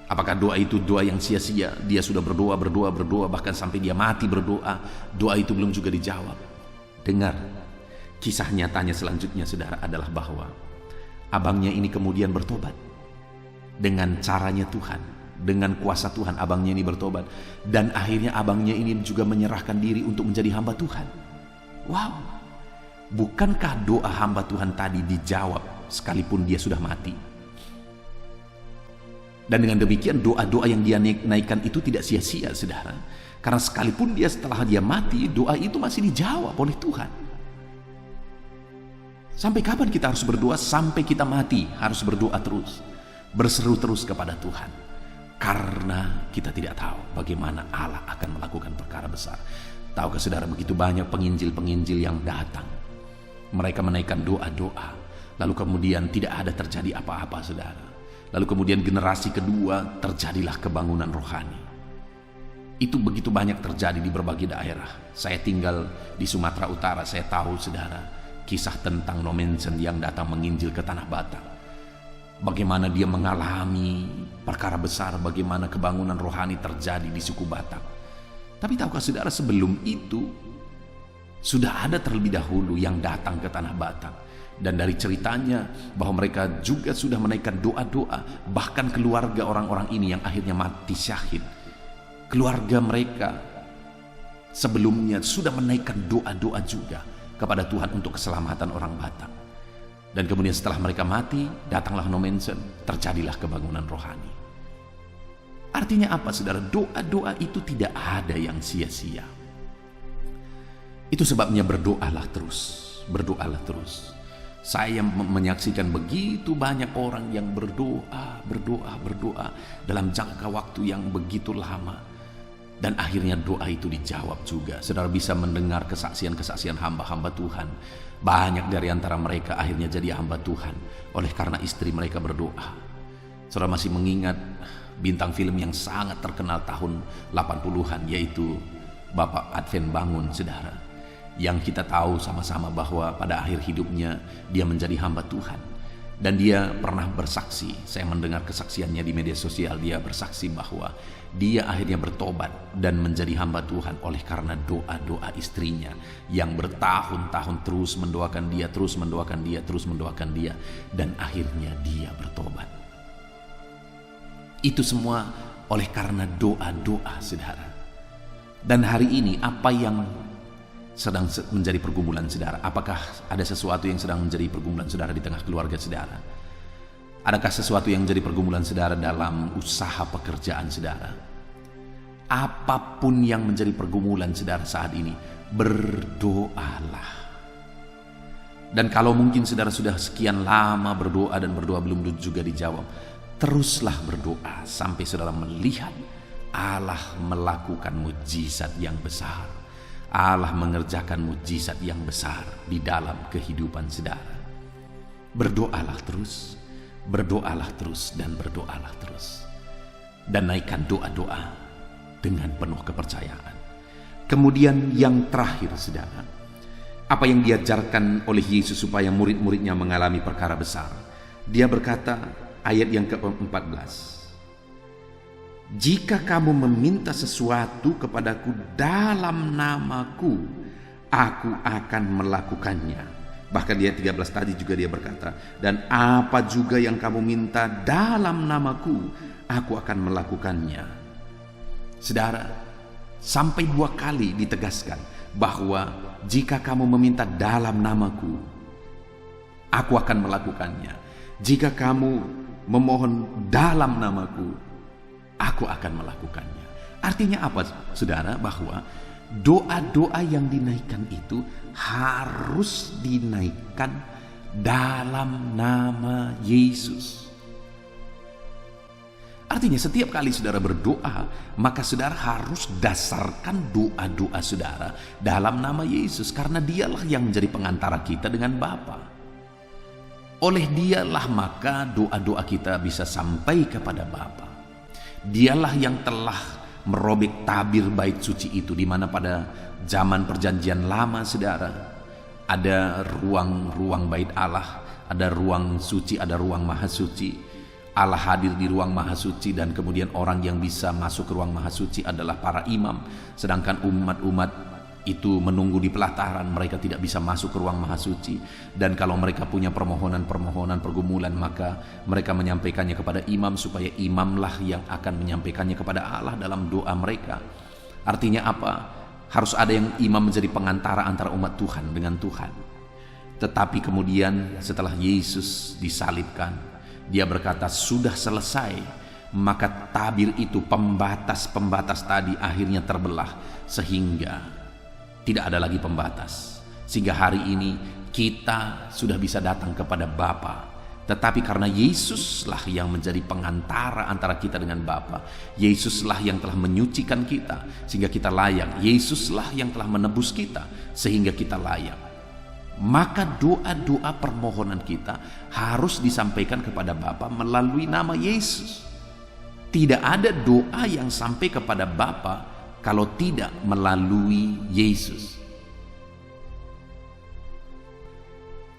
Apakah doa itu doa yang sia-sia? Dia sudah berdoa, bahkan sampai dia mati berdoa, doa itu belum juga dijawab. Dengar, kisah nyatanya selanjutnya saudara adalah bahwa abangnya ini kemudian bertobat. Dengan caranya Tuhan, dengan kuasa Tuhan, abangnya ini bertobat. Dan akhirnya abangnya ini juga menyerahkan diri untuk menjadi hamba Tuhan. Wow, bukankah doa hamba Tuhan tadi dijawab sekalipun dia sudah mati? Dan dengan demikian doa-doa yang dia naikkan itu tidak sia-sia saudara. Karena sekalipun dia setelah dia mati, doa itu masih dijawab oleh Tuhan. Sampai kapan kita harus berdoa? Sampai kita mati harus berdoa terus, berseru terus kepada Tuhan. Karena kita tidak tahu bagaimana Allah akan melakukan perkara besar. Tahukah saudara, begitu banyak penginjil-penginjil yang datang, mereka menaikkan doa-doa, lalu kemudian tidak ada terjadi apa-apa saudara. Lalu kemudian generasi kedua terjadilah kebangunan rohani. Itu begitu banyak terjadi di berbagai daerah. Saya tinggal di Sumatera Utara, saya tahu saudara kisah tentang Nomensen yang datang menginjil ke Tanah Batak. Bagaimana dia mengalami perkara besar, bagaimana kebangunan rohani terjadi di suku Batak. Tapi tahukah saudara, sebelum itu sudah ada terlebih dahulu yang datang ke Tanah Batak. Dan dari ceritanya bahwa mereka juga sudah menaikkan doa-doa, bahkan keluarga orang-orang ini yang akhirnya mati syahid, keluarga mereka sebelumnya sudah menaikkan doa-doa juga kepada Tuhan untuk keselamatan orang Batak. Dan kemudian setelah mereka mati, datanglah Nomensen, terjadilah kebangunan rohani. Artinya apa saudara? Doa-doa itu tidak ada yang sia-sia. Itu sebabnya berdoalah terus, berdoalah terus. Saya menyaksikan begitu banyak orang yang berdoa dalam jangka waktu yang begitu lama. Dan akhirnya doa itu dijawab juga. Saudara bisa mendengar kesaksian-kesaksian hamba-hamba Tuhan. Banyak dari antara mereka akhirnya jadi hamba Tuhan oleh karena istri mereka berdoa. Saudara masih mengingat bintang film yang sangat terkenal tahun 80-an, yaitu Bapak Advent Bangun saudara. Yang kita tahu sama-sama bahwa pada akhir hidupnya dia menjadi hamba Tuhan. Dan dia pernah bersaksi, saya mendengar kesaksiannya di media sosial, dia bersaksi bahwa dia akhirnya bertobat dan menjadi hamba Tuhan oleh karena doa-doa istrinya yang bertahun-tahun terus mendoakan dia, terus mendoakan dia, dan akhirnya dia bertobat. Itu semua oleh karena doa-doa saudara. Dan hari ini apa yang sedang menjadi pergumulan saudara? Apakah ada sesuatu yang sedang menjadi pergumulan saudara di tengah keluarga saudara? Adakah sesuatu yang menjadi pergumulan saudara dalam usaha pekerjaan saudara? Apapun yang menjadi pergumulan saudara saat ini, berdoalah. Dan kalau mungkin saudara sudah sekian lama berdoa dan berdoa belum juga dijawab, teruslah berdoa sampai saudara melihat Allah melakukan mujizat yang besar. Allah mengerjakan mujizat yang besar di dalam kehidupan saudara. Berdoalah terus, dan berdoalah terus. Dan naikkan doa-doa dengan penuh kepercayaan. Kemudian yang terakhir saudara, apa yang diajarkan oleh Yesus supaya murid-muridnya mengalami perkara besar. Dia berkata, ayat yang ke-14, jika kamu meminta sesuatu kepadaku dalam namaku, aku akan melakukannya. Bahkan dia 13 tadi juga dia berkata, dan apa juga yang kamu minta dalam namaku, aku akan melakukannya. Saudara, sampai 2 kali ditegaskan, bahwa jika kamu meminta dalam namaku, aku akan melakukannya. Jika kamu memohon dalam namaku, aku akan melakukannya. Artinya apa, saudara? Bahwa doa-doa yang dinaikkan itu harus dinaikkan dalam nama Yesus. Artinya setiap kali saudara berdoa, maka saudara harus dasarkan doa-doa saudara dalam nama Yesus. Karena dialah yang menjadi pengantara kita dengan Bapa. Oleh dialah maka doa-doa kita bisa sampai kepada Bapa. Dialah yang telah merobek tabir bait suci itu, di mana pada zaman perjanjian lama saudara, ada ruang-ruang bait Allah, ada ruang suci, ada ruang maha suci. Allah hadir di ruang maha suci, dan kemudian orang yang bisa masuk ke ruang maha suci adalah para imam. Sedangkan umat-umat itu menunggu di pelataran, mereka tidak bisa masuk ke ruang maha suci. Dan kalau mereka punya permohonan-permohonan, pergumulan, maka mereka menyampaikannya kepada imam, supaya imamlah yang akan menyampaikannya kepada Allah dalam doa mereka. Artinya apa? Harus ada yang imam menjadi pengantara antara umat Tuhan dengan Tuhan. Tetapi kemudian setelah Yesus disalibkan, Dia berkata sudah selesai, maka tabir itu, pembatas-pembatas tadi akhirnya terbelah, sehingga tidak ada lagi pembatas. Sehingga hari ini kita sudah bisa datang kepada Bapa. Tetapi karena Yesuslah yang menjadi pengantara antara kita dengan Bapa, Yesuslah yang telah menyucikan kita sehingga kita layak, Yesuslah yang telah menebus kita sehingga kita layak. Maka doa-doa permohonan kita harus disampaikan kepada Bapa melalui nama Yesus. Tidak ada doa yang sampai kepada Bapa kalau tidak melalui Yesus.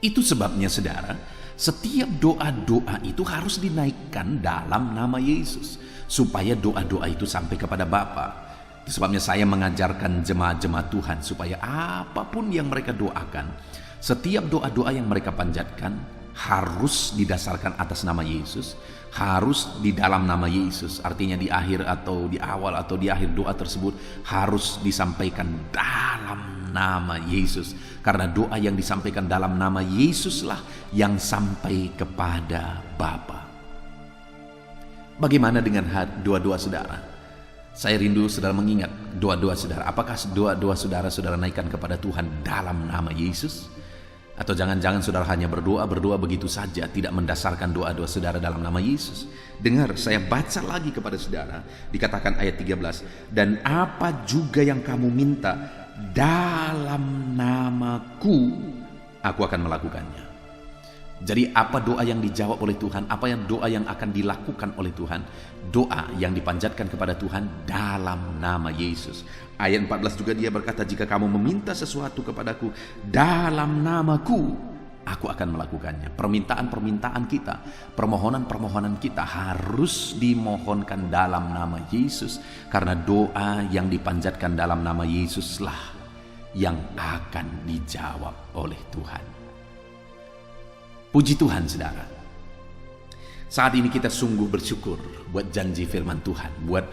Itu sebabnya saudara, setiap doa-doa itu harus dinaikkan dalam nama Yesus, supaya doa-doa itu sampai kepada Bapa. Itu sebabnya saya mengajarkan jemaat-jemaat Tuhan supaya apapun yang mereka doakan, setiap doa-doa yang mereka panjatkan harus didasarkan atas nama Yesus, harus di dalam nama Yesus. Artinya di akhir atau di awal atau di akhir doa tersebut harus disampaikan dalam nama Yesus. Karena doa yang disampaikan dalam nama Yesuslah yang sampai kepada Bapa. Bagaimana dengan doa-doa saudara? Saya rindu saudara mengingat doa-doa saudara. Apakah doa-doa saudara naikkan kepada Tuhan dalam nama Yesus? Atau jangan-jangan saudara hanya berdoa begitu saja, tidak mendasarkan doa-doa saudara dalam nama Yesus? Dengar, saya baca lagi kepada saudara. Dikatakan ayat 13, dan apa juga yang kamu minta dalam namaku, aku akan melakukannya. Jadi apa doa yang dijawab oleh Tuhan, apa yang doa yang akan dilakukan oleh Tuhan? Doa yang dipanjatkan kepada Tuhan dalam nama Yesus. Ayat 14 juga dia berkata, jika kamu meminta sesuatu kepadaku dalam namaku, aku akan melakukannya. Permintaan-permintaan kita, permohonan-permohonan kita harus dimohonkan dalam nama Yesus. Karena doa yang dipanjatkan dalam nama Yesuslah yang akan dijawab oleh Tuhan. Puji Tuhan saudara. Saat ini kita sungguh bersyukur buat janji firman Tuhan, buat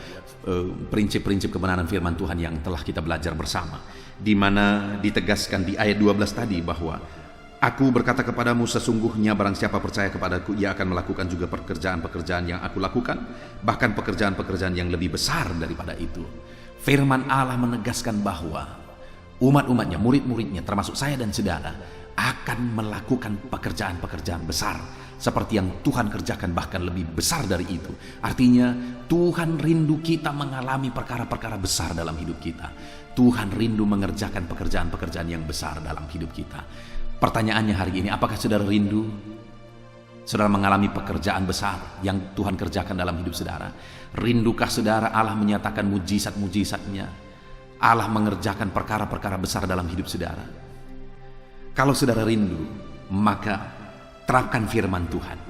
prinsip-prinsip kebenaran firman Tuhan yang telah kita belajar bersama, di mana ditegaskan di ayat 12 tadi bahwa aku berkata kepadamu, sesungguhnya barang siapa percaya kepadaku, ia akan melakukan juga pekerjaan-pekerjaan yang aku lakukan, bahkan pekerjaan-pekerjaan yang lebih besar daripada itu. Firman Allah menegaskan bahwa umat-umatnya, murid-muridnya, termasuk saya dan saudara, akan melakukan pekerjaan-pekerjaan besar seperti yang Tuhan kerjakan, bahkan lebih besar dari itu. Artinya Tuhan rindu kita mengalami perkara-perkara besar dalam hidup kita. Tuhan rindu mengerjakan pekerjaan-pekerjaan yang besar dalam hidup kita. Pertanyaannya hari ini, apakah saudara rindu saudara mengalami pekerjaan besar yang Tuhan kerjakan dalam hidup saudara? Rindukah saudara Allah menyatakan mujizat-mujizatnya, Allah mengerjakan perkara-perkara besar dalam hidup saudara? Kalau saudara rindu, maka terapkan firman Tuhan,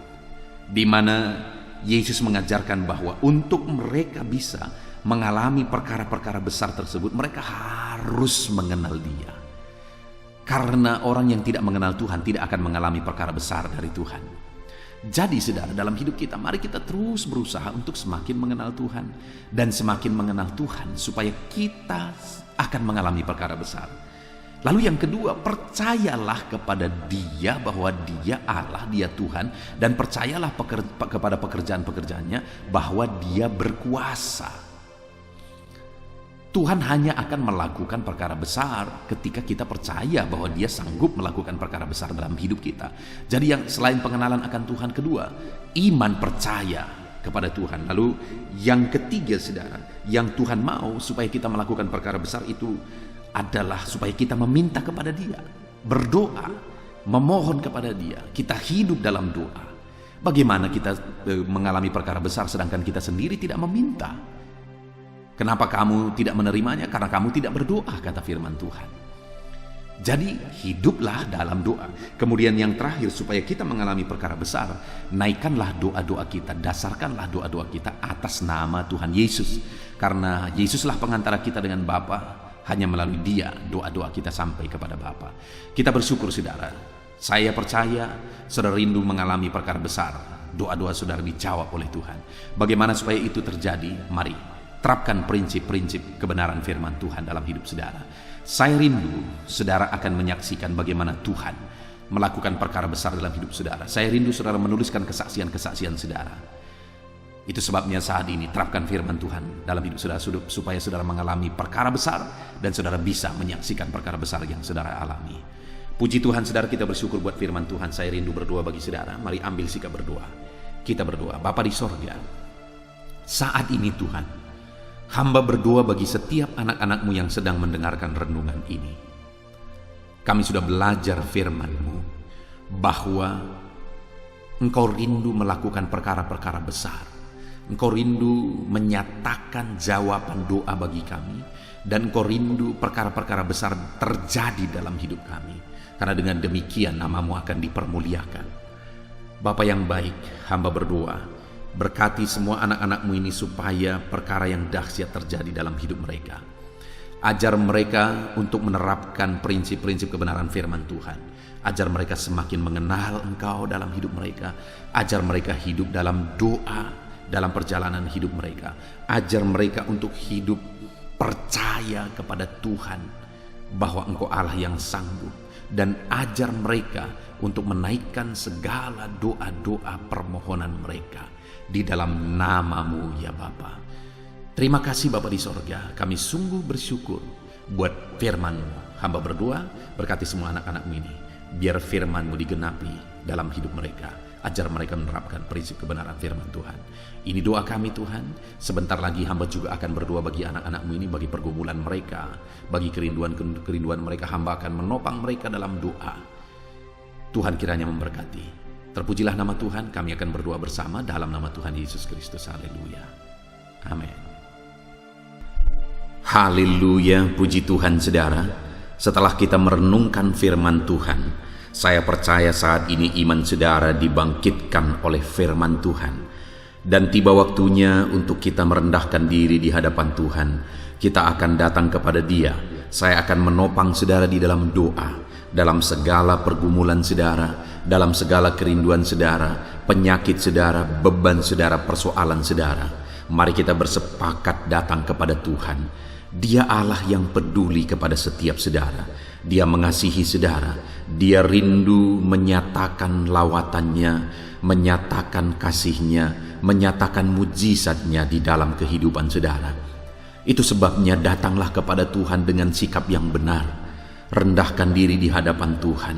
di mana Yesus mengajarkan bahwa untuk mereka bisa mengalami perkara-perkara besar tersebut, mereka harus mengenal Dia. Karena orang yang tidak mengenal Tuhan tidak akan mengalami perkara besar dari Tuhan. Jadi saudara, dalam hidup kita mari kita terus berusaha untuk semakin mengenal Tuhan dan semakin mengenal Tuhan supaya kita akan mengalami perkara besar. Lalu yang kedua, percayalah kepada Dia bahwa Dia Allah, Dia Tuhan, dan percayalah kepada pekerjaan-pekerjaannya bahwa Dia berkuasa. Tuhan hanya akan melakukan perkara besar ketika kita percaya bahwa Dia sanggup melakukan perkara besar dalam hidup kita. Jadi yang selain pengenalan akan Tuhan, kedua, iman percaya kepada Tuhan. Lalu yang ketiga saudara, yang Tuhan mau supaya kita melakukan perkara besar itu adalah supaya kita meminta kepada Dia, berdoa, memohon kepada Dia. Kita hidup dalam doa. Bagaimana kita mengalami perkara besar sedangkan kita sendiri tidak meminta? Kenapa kamu tidak menerimanya? Karena kamu tidak berdoa, kata firman Tuhan. Jadi hiduplah dalam doa. Kemudian yang terakhir, supaya kita mengalami perkara besar, naikkanlah doa-doa kita, dasarkanlah doa-doa kita atas nama Tuhan Yesus. Karena Yesuslah pengantara kita dengan Bapa. Hanya melalui Dia doa-doa kita sampai kepada Bapa. Kita bersyukur saudara. Saya percaya saudara rindu mengalami perkara besar. Doa-doa saudara dijawab oleh Tuhan. Bagaimana supaya itu terjadi? Mari terapkan prinsip-prinsip kebenaran firman Tuhan dalam hidup saudara. Saya rindu saudara akan menyaksikan bagaimana Tuhan melakukan perkara besar dalam hidup saudara. Saya rindu saudara menuliskan kesaksian-kesaksian saudara. Itu sebabnya saat ini terapkan firman Tuhan dalam hidup saudara supaya saudara mengalami perkara besar dan saudara bisa menyaksikan perkara besar yang saudara alami. Puji Tuhan saudara, kita bersyukur buat firman Tuhan. Saya rindu berdoa bagi saudara. Mari ambil sikap berdoa. Kita berdoa. Bapa di sorga, saat ini Tuhan, hamba berdoa bagi setiap anak-anak-Mu yang sedang mendengarkan renungan ini. Kami sudah belajar firman-Mu bahwa Engkau rindu melakukan perkara-perkara besar. Engkau rindu menyatakan jawaban doa bagi kami. Dan Engkau rindu perkara-perkara besar terjadi dalam hidup kami. Karena dengan demikian nama-Mu akan dipermuliakan. Bapa yang baik, hamba berdoa, berkati semua anak-anak-Mu ini supaya perkara yang dahsyat terjadi dalam hidup mereka. Ajar mereka untuk menerapkan prinsip-prinsip kebenaran firman Tuhan. Ajar mereka semakin mengenal Engkau dalam hidup mereka. Ajar mereka hidup dalam doa dalam perjalanan hidup mereka. Ajar mereka untuk hidup percaya kepada Tuhan bahwa Engkau Allah yang sanggup. Dan ajar mereka untuk menaikkan segala doa-doa permohonan mereka di dalam nama-Mu ya Bapa. Terima kasih Bapa di sorga. Kami sungguh bersyukur buat firman-Mu. Hamba berdoa berkati semua anak-anak-Mu ini. Biar firman-Mu digenapi dalam hidup mereka. Ajar mereka menerapkan prinsip kebenaran firman Tuhan. Ini doa kami Tuhan. Sebentar lagi hamba juga akan berdoa bagi anak-anak-Mu ini, bagi pergumulan mereka, bagi kerinduan mereka. Hamba akan menopang mereka dalam doa. Tuhan kiranya memberkati. Terpujilah nama Tuhan. Kami akan berdoa bersama dalam nama Tuhan Yesus Kristus. Haleluya. Amin. Haleluya. Puji Tuhan saudara. Setelah kita merenungkan firman Tuhan, saya percaya saat ini iman saudara dibangkitkan oleh firman Tuhan. Dan tiba waktunya untuk kita merendahkan diri di hadapan Tuhan. Kita akan datang kepada Dia. Saya akan menopang saudara di dalam doa. Dalam segala pergumulan saudara. Dalam segala kerinduan saudara. Penyakit saudara, beban saudara, persoalan saudara. Mari kita bersepakat datang kepada Tuhan. Dia Allah yang peduli kepada setiap saudara. Dia mengasihi saudara. Dia rindu menyatakan lawatannya, menyatakan kasihnya, menyatakan mujizatnya di dalam kehidupan saudara. Itu sebabnya datanglah kepada Tuhan dengan sikap yang benar. Rendahkan diri di hadapan Tuhan.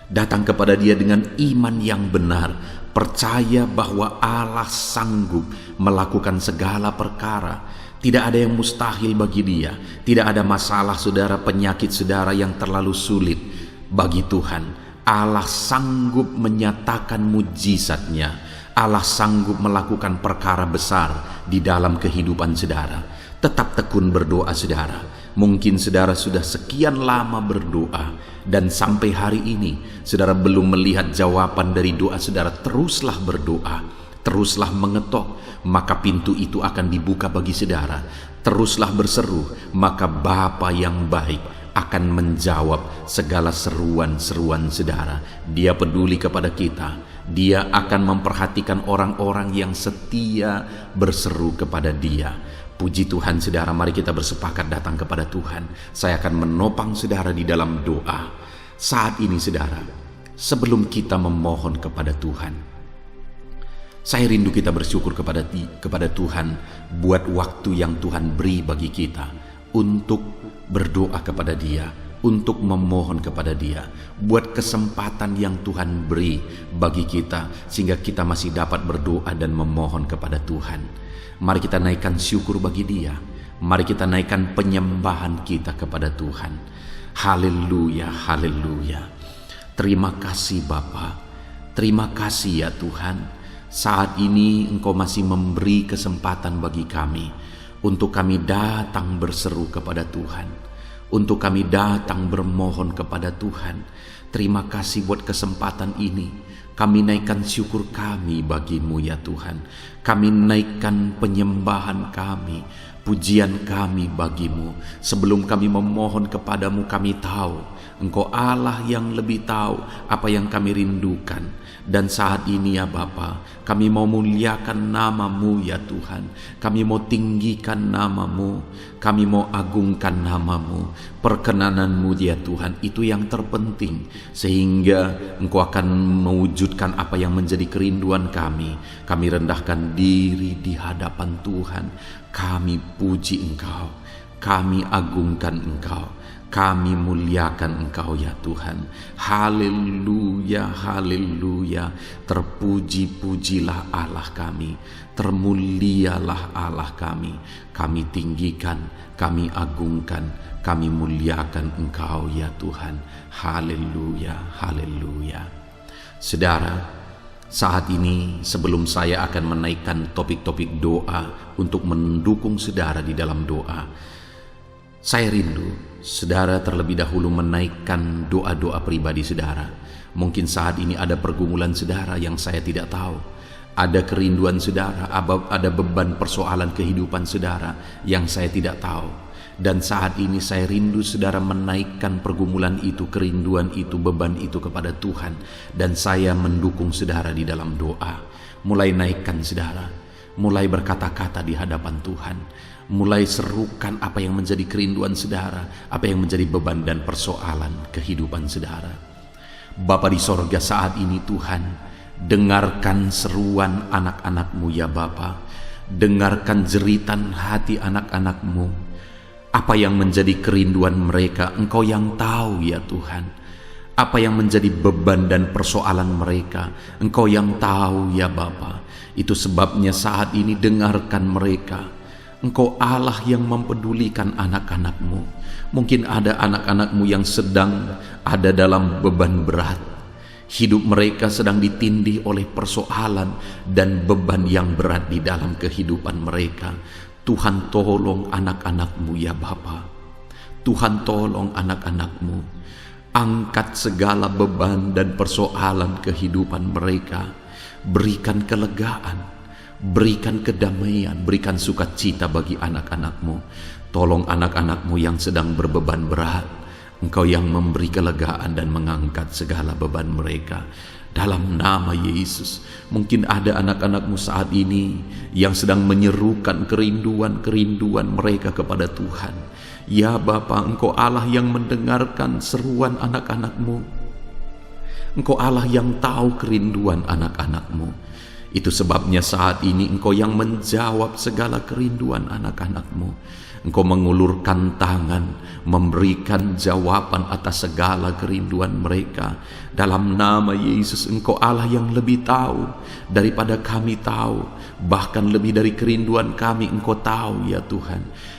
Datang kepada Dia dengan iman yang benar. Percaya bahwa Allah sanggup melakukan segala perkara. Tidak ada yang mustahil bagi Dia. Tidak ada masalah saudara, penyakit saudara yang terlalu sulit bagi Tuhan. Allah sanggup menyatakan mujizatnya. Allah sanggup melakukan perkara besar di dalam kehidupan saudara. Tetap tekun berdoa saudara. Mungkin saudara sudah sekian lama berdoa dan sampai hari ini saudara belum melihat jawaban dari doa saudara. Teruslah berdoa, teruslah mengetok, maka pintu itu akan dibuka bagi saudara. Teruslah berseru, maka Bapa yang baik akan menjawab segala seruan-seruan saudara. Dia peduli kepada kita. Dia akan memperhatikan orang-orang yang setia berseru kepada Dia. Puji Tuhan saudara, mari kita bersepakat datang kepada Tuhan. Saya akan menopang saudara di dalam doa. Saat ini saudara, sebelum kita memohon kepada Tuhan, saya rindu kita bersyukur kepada Tuhan buat waktu yang Tuhan beri bagi kita untuk berdoa kepada Dia, untuk memohon kepada Dia, buat kesempatan yang Tuhan beri bagi kita sehingga kita masih dapat berdoa dan memohon kepada Tuhan. Mari kita naikkan syukur bagi Dia. Mari kita naikkan penyembahan kita kepada Tuhan. Haleluya, haleluya. Terima kasih Bapa. Terima kasih ya Tuhan. Saat ini Engkau masih memberi kesempatan bagi kami untuk kami datang berseru kepada Tuhan, untuk kami datang bermohon kepada Tuhan. Terima kasih buat kesempatan ini. Kami naikkan syukur kami bagi-Mu ya Tuhan. Kami naikkan penyembahan kami, pujian kami bagi-Mu. Sebelum kami memohon kepadamu, kami tahu Engkau Allah yang lebih tahu apa yang kami rindukan. Dan saat ini ya Bapa, kami mau muliakan nama-Mu ya Tuhan. Kami mau tinggikan nama-Mu, kami mau agungkan nama-Mu. Perkenanan-Mu ya Tuhan, itu yang terpenting, sehingga Engkau akan mewujudkan apa yang menjadi kerinduan kami. Kami rendahkan diri di hadapan Tuhan. Kami puji Engkau, kami agungkan Engkau, kami muliakan Engkau ya Tuhan. Haleluya, haleluya. Terpuji-pujilah Allah kami, termulialah Allah kami. Kami tinggikan, kami agungkan, kami muliakan Engkau ya Tuhan. Haleluya, haleluya. Saudara, saat ini sebelum saya akan menaikkan topik-topik doa untuk mendukung saudara di dalam doa, saya rindu saudara terlebih dahulu menaikkan doa-doa pribadi saudara. Mungkin saat ini ada pergumulan saudara yang saya tidak tahu. Ada kerinduan saudara, ada beban persoalan kehidupan saudara yang saya tidak tahu. Dan saat ini saya rindu saudara menaikkan pergumulan itu, kerinduan itu, beban itu kepada Tuhan. Dan saya mendukung saudara di dalam doa. Mulai naikkan saudara, mulai berkata-kata di hadapan Tuhan. Mulai serukan apa yang menjadi kerinduan saudara, apa yang menjadi beban dan persoalan kehidupan saudara. Bapa di sorga, saat ini Tuhan, dengarkan seruan anak-anak-Mu ya Bapa. Dengarkan jeritan hati anak-anak-Mu. Apa yang menjadi kerinduan mereka, Engkau yang tahu ya Tuhan. Apa yang menjadi beban dan persoalan mereka, Engkau yang tahu ya Bapa. Itu sebabnya saat ini dengarkan mereka. Engkau Allah yang mempedulikan anak-anak-Mu. Mungkin ada anak-anak-Mu yang sedang ada dalam beban berat. Hidup mereka sedang ditindih oleh persoalan dan beban yang berat di dalam kehidupan mereka. Tuhan tolong anak-anak-Mu ya Bapa. Tuhan tolong anak-anak-Mu. Angkat segala beban dan persoalan kehidupan mereka. Berikan kelegaan, berikan kedamaian, berikan sukacita bagi anak-anak-Mu. Tolong anak-anak-Mu yang sedang berbeban berat. Engkau yang memberi kelegaan dan mengangkat segala beban mereka. Dalam nama Yesus, mungkin ada anak-anak-Mu saat ini yang sedang menyerukan kerinduan-kerinduan mereka kepada Tuhan. Ya Bapa, Engkau Allah yang mendengarkan seruan anak-anak-Mu. Engkau Allah yang tahu kerinduan anak-anak-Mu. Itu sebabnya saat ini Engkau yang menjawab segala kerinduan anak-anak-Mu. Engkau mengulurkan tangan, memberikan jawaban atas segala kerinduan mereka. Dalam nama Yesus, Engkau Allah yang lebih tahu daripada kami tahu. Bahkan lebih dari kerinduan kami Engkau tahu ya Tuhan.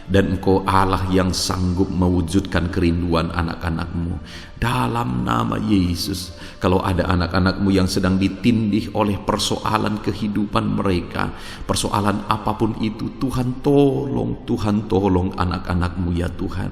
Dan Engkau Allah yang sanggup mewujudkan kerinduan anak-anak-Mu. Dalam nama Yesus, kalau ada anak-anak-Mu yang sedang ditindih oleh persoalan kehidupan mereka, persoalan apapun itu, Tuhan tolong anak-anak-Mu ya Tuhan.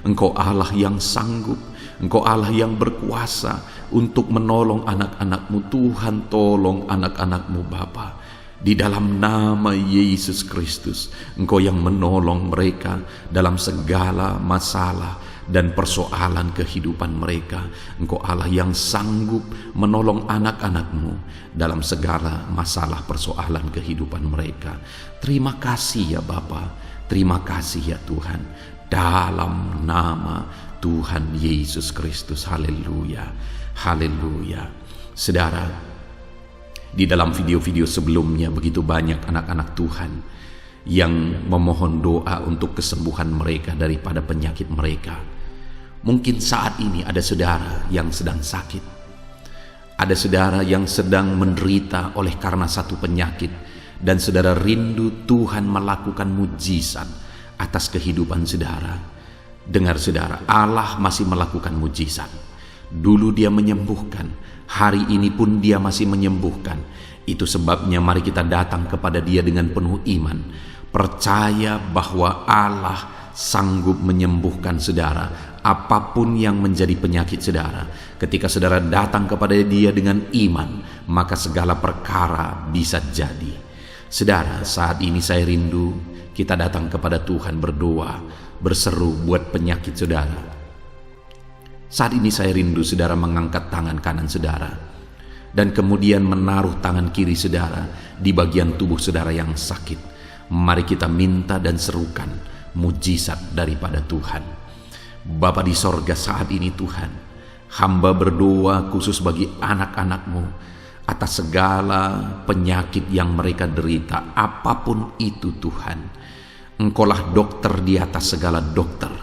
Engkau Allah yang sanggup, Engkau Allah yang berkuasa untuk menolong anak-anak-Mu. Tuhan tolong anak-anak-Mu Bapa. Di dalam nama Yesus Kristus, Engkau yang menolong mereka dalam segala masalah, dan persoalan kehidupan mereka. Engkau Allah yang sanggup menolong anak-anak-Mu dalam segala masalah persoalan kehidupan mereka. Terima kasih ya Bapa, terima kasih ya Tuhan, dalam nama Tuhan Yesus Kristus. Haleluya, haleluya. Saudara, di dalam video-video sebelumnya begitu banyak anak-anak Tuhan yang memohon doa untuk kesembuhan mereka daripada penyakit mereka. Mungkin saat ini ada saudara yang sedang sakit, ada saudara yang sedang menderita oleh karena satu penyakit, dan saudara rindu Tuhan melakukan mujizat atas kehidupan saudara. Dengar saudara, Allah masih melakukan mujizat. Dulu Dia menyembuhkan, hari ini pun Dia masih menyembuhkan. Itu sebabnya mari kita datang kepada Dia dengan penuh iman, percaya bahwa Allah sanggup menyembuhkan saudara apapun yang menjadi penyakit saudara. Ketika saudara datang kepada Dia dengan iman, maka segala perkara bisa jadi. Saudara, saat ini saya rindu kita datang kepada Tuhan berdoa, berseru buat penyakit saudara. Saat ini saya rindu saudara mengangkat tangan kanan saudara dan kemudian menaruh tangan kiri saudara di bagian tubuh saudara yang sakit. Mari kita minta dan serukan mujizat daripada Tuhan. Bapa di sorga, saat ini Tuhan, hamba berdoa khusus bagi anak-anak-Mu atas segala penyakit yang mereka derita, apapun itu Tuhan. Engkaulah dokter di atas segala dokter,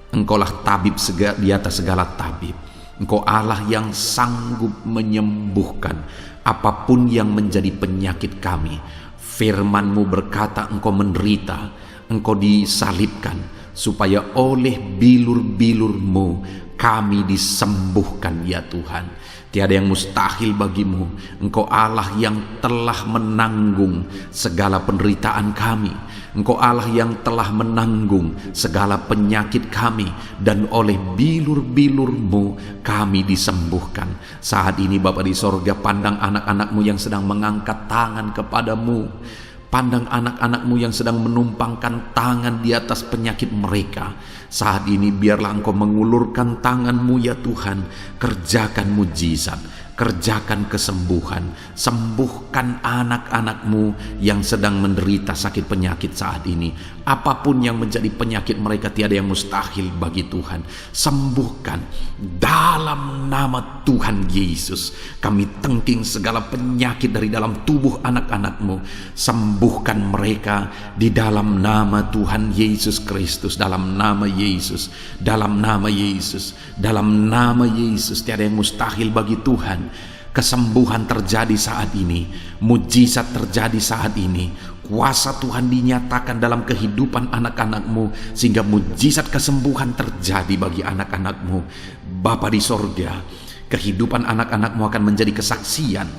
Engkaulah tabib di atas segala tabib. Engkau Allah yang sanggup menyembuhkan apapun yang menjadi penyakit kami. Firman-Mu berkata Engkau menderita, Engkau disalibkan, supaya oleh bilur-bilur-Mu kami disembuhkan ya Tuhan. Tiada yang mustahil bagimu. Engkau Allah yang telah menanggung segala penderitaan kami. Engkau Allah yang telah menanggung segala penyakit kami, dan oleh bilur-bilur-Mu kami disembuhkan. Saat ini Bapa di sorga, pandang anak-anak-Mu yang sedang mengangkat tangan kepadamu. Pandang anak-anak-Mu yang sedang menumpangkan tangan di atas penyakit mereka. Saat ini biarlah Engkau mengulurkan tangan-Mu ya Tuhan. Kerjakan mujizat, kerjakan kesembuhan. Sembuhkan anak-anak-Mu yang sedang menderita sakit penyakit saat ini. Apapun yang menjadi penyakit mereka, tiada yang mustahil bagi Tuhan. Sembuhkan dalam nama Tuhan Yesus. Kami tengking segala penyakit dari dalam tubuh anak-anak-Mu. Sembuhkan mereka di dalam nama Tuhan Yesus Kristus. Dalam nama Yesus, dalam nama Yesus, dalam nama Yesus. Tiada yang mustahil bagi Tuhan. Kesembuhan terjadi saat ini, mujizat terjadi saat ini. Kuasa Tuhan dinyatakan dalam kehidupan anak-anak-Mu, sehingga mujizat kesembuhan terjadi bagi anak-anak-Mu. Bapa di sorga, kehidupan anak-anak-Mu akan menjadi kesaksian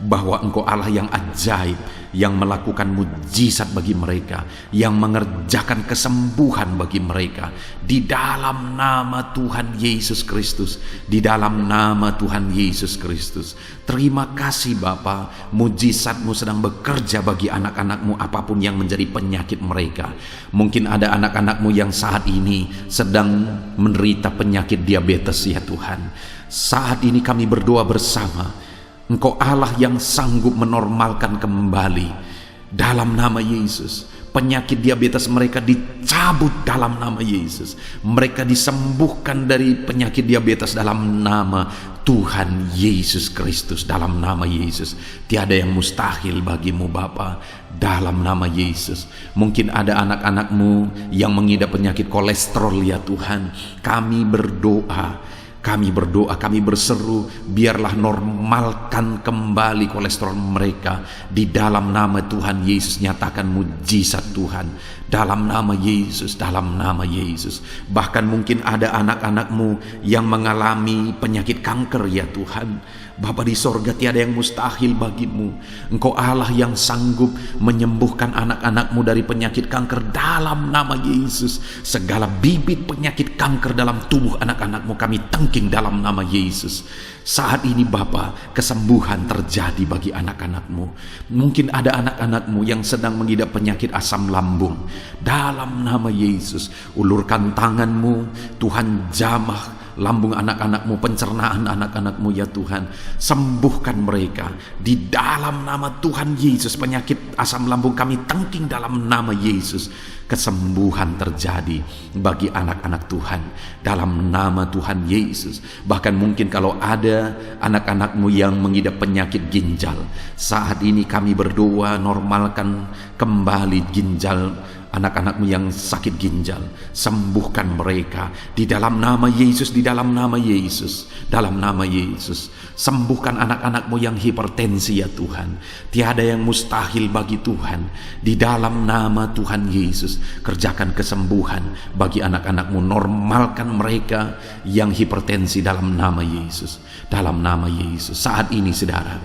bahwa Engkau Allah yang ajaib, yang melakukan mujizat bagi mereka, yang mengerjakan kesembuhan bagi mereka. Di dalam nama Tuhan Yesus Kristus, di dalam nama Tuhan Yesus Kristus. Terima kasih Bapa, mujizat-Mu sedang bekerja bagi anak-anak-Mu apapun yang menjadi penyakit mereka. Mungkin ada anak-anak-Mu yang saat ini sedang menderita penyakit diabetes ya Tuhan. Saat ini kami berdoa bersama, Engkau Allah yang sanggup menormalkan kembali dalam nama Yesus. Penyakit diabetes mereka dicabut dalam nama Yesus. Mereka disembuhkan dari penyakit diabetes dalam nama Tuhan Yesus Kristus. Dalam nama Yesus, tiada yang mustahil bagimu Bapa. Dalam nama Yesus. Mungkin ada anak-anak-Mu yang mengidap penyakit kolesterol ya Tuhan. Kami berdoa, kami berseru, biarlah normalkan kembali kolesterol mereka. Di dalam nama Tuhan Yesus, nyatakan mujizat Tuhan. Dalam nama Yesus, dalam nama Yesus. Bahkan mungkin ada anak-anak-Mu yang mengalami penyakit kanker ya Tuhan. Bapa di sorga, tiada yang mustahil bagimu. Engkau Allah yang sanggup menyembuhkan anak-anak-Mu dari penyakit kanker dalam nama Yesus. Segala bibit penyakit kanker dalam tubuh anak-anak-Mu kami tangkap tengking dalam nama Yesus. Saat ini Bapa, kesembuhan terjadi bagi anak-anak-Mu. Mungkin ada anak-anak-Mu yang sedang mengidap penyakit asam lambung. Dalam nama Yesus, ulurkan tangan-Mu, Tuhan jamah lambung anak-anak-Mu, pencernaan anak-anak-Mu ya Tuhan. Sembuhkan mereka di dalam nama Tuhan Yesus. Penyakit asam lambung kami tengking dalam nama Yesus. Kesembuhan terjadi bagi anak-anak Tuhan dalam nama Tuhan Yesus. Bahkan mungkin kalau ada anak-anak-Mu yang mengidap penyakit ginjal, saat ini kami berdoa normalkan kembali ginjal anak-anak-Mu yang sakit ginjal. Sembuhkan mereka di dalam nama Yesus, di dalam nama Yesus, dalam nama Yesus. Sembuhkan anak-anak-Mu yang hipertensi ya Tuhan. Tiada yang mustahil bagi Tuhan. Di dalam nama Tuhan Yesus, kerjakan kesembuhan bagi anak-anak-Mu. Normalkan mereka yang hipertensi dalam nama Yesus, dalam nama Yesus. Saat ini saudara,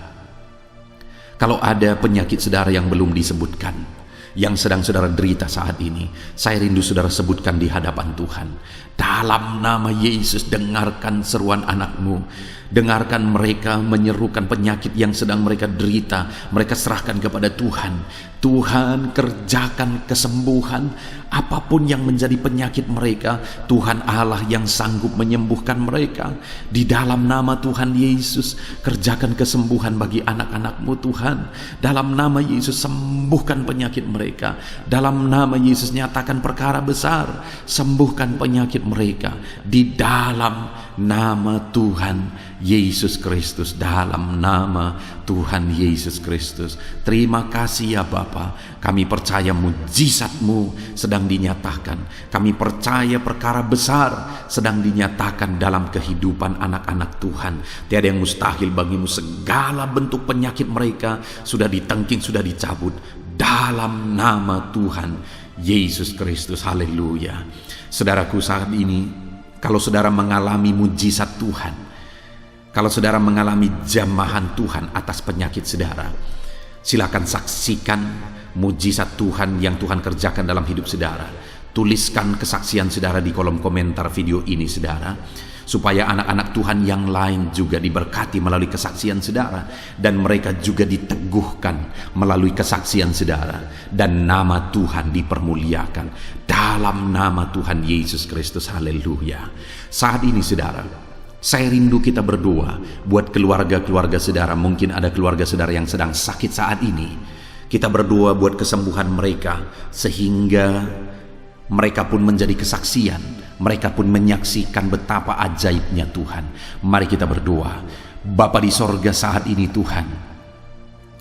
kalau ada penyakit saudara yang belum disebutkan, yang sedang saudara derita saat ini, saya rindu saudara sebutkan di hadapan Tuhan. Dalam nama Yesus, dengarkan seruan anak-Mu. Dengarkan mereka menyerukan penyakit yang sedang mereka derita. Mereka serahkan kepada Tuhan. Tuhan, kerjakan kesembuhan apapun yang menjadi penyakit mereka. Tuhan Allah yang sanggup menyembuhkan mereka. Di dalam nama Tuhan Yesus, kerjakan kesembuhan bagi anak-anak-Mu Tuhan. Dalam nama Yesus, sembuhkan penyakit mereka. Dalam nama Yesus, nyatakan perkara besar. Sembuhkan penyakit mereka. Di dalam nama Tuhan Yesus Kristus, dalam nama Tuhan Yesus Kristus. Terima kasih ya Bapa. Kami percaya mujizat-Mu sedang dinyatakan. Kami percaya perkara besar sedang dinyatakan dalam kehidupan anak-anak Tuhan. Tiada yang mustahil bagi-Mu. Segala bentuk penyakit mereka sudah ditengking, sudah dicabut dalam nama Tuhan Yesus Kristus. Haleluya. Saudaraku, saat ini kalau saudara mengalami mujizat Tuhan, kalau saudara mengalami jamahan Tuhan atas penyakit saudara, silakan saksikan mujizat Tuhan yang Tuhan kerjakan dalam hidup saudara. Tuliskan kesaksian saudara di kolom komentar video ini saudara, supaya anak-anak Tuhan yang lain juga diberkati melalui kesaksian saudara, dan mereka juga diteguhkan melalui kesaksian saudara, dan nama Tuhan dipermuliakan dalam nama Tuhan Yesus Kristus. Haleluya. Saat ini saudara, saya rindu kita berdoa buat keluarga-keluarga saudara. Mungkin ada keluarga saudara yang sedang sakit saat ini. Kita berdoa buat kesembuhan mereka, sehingga mereka pun menjadi kesaksian. Mereka pun menyaksikan betapa ajaibnya Tuhan. Mari kita berdoa. Bapa di sorga, saat ini Tuhan,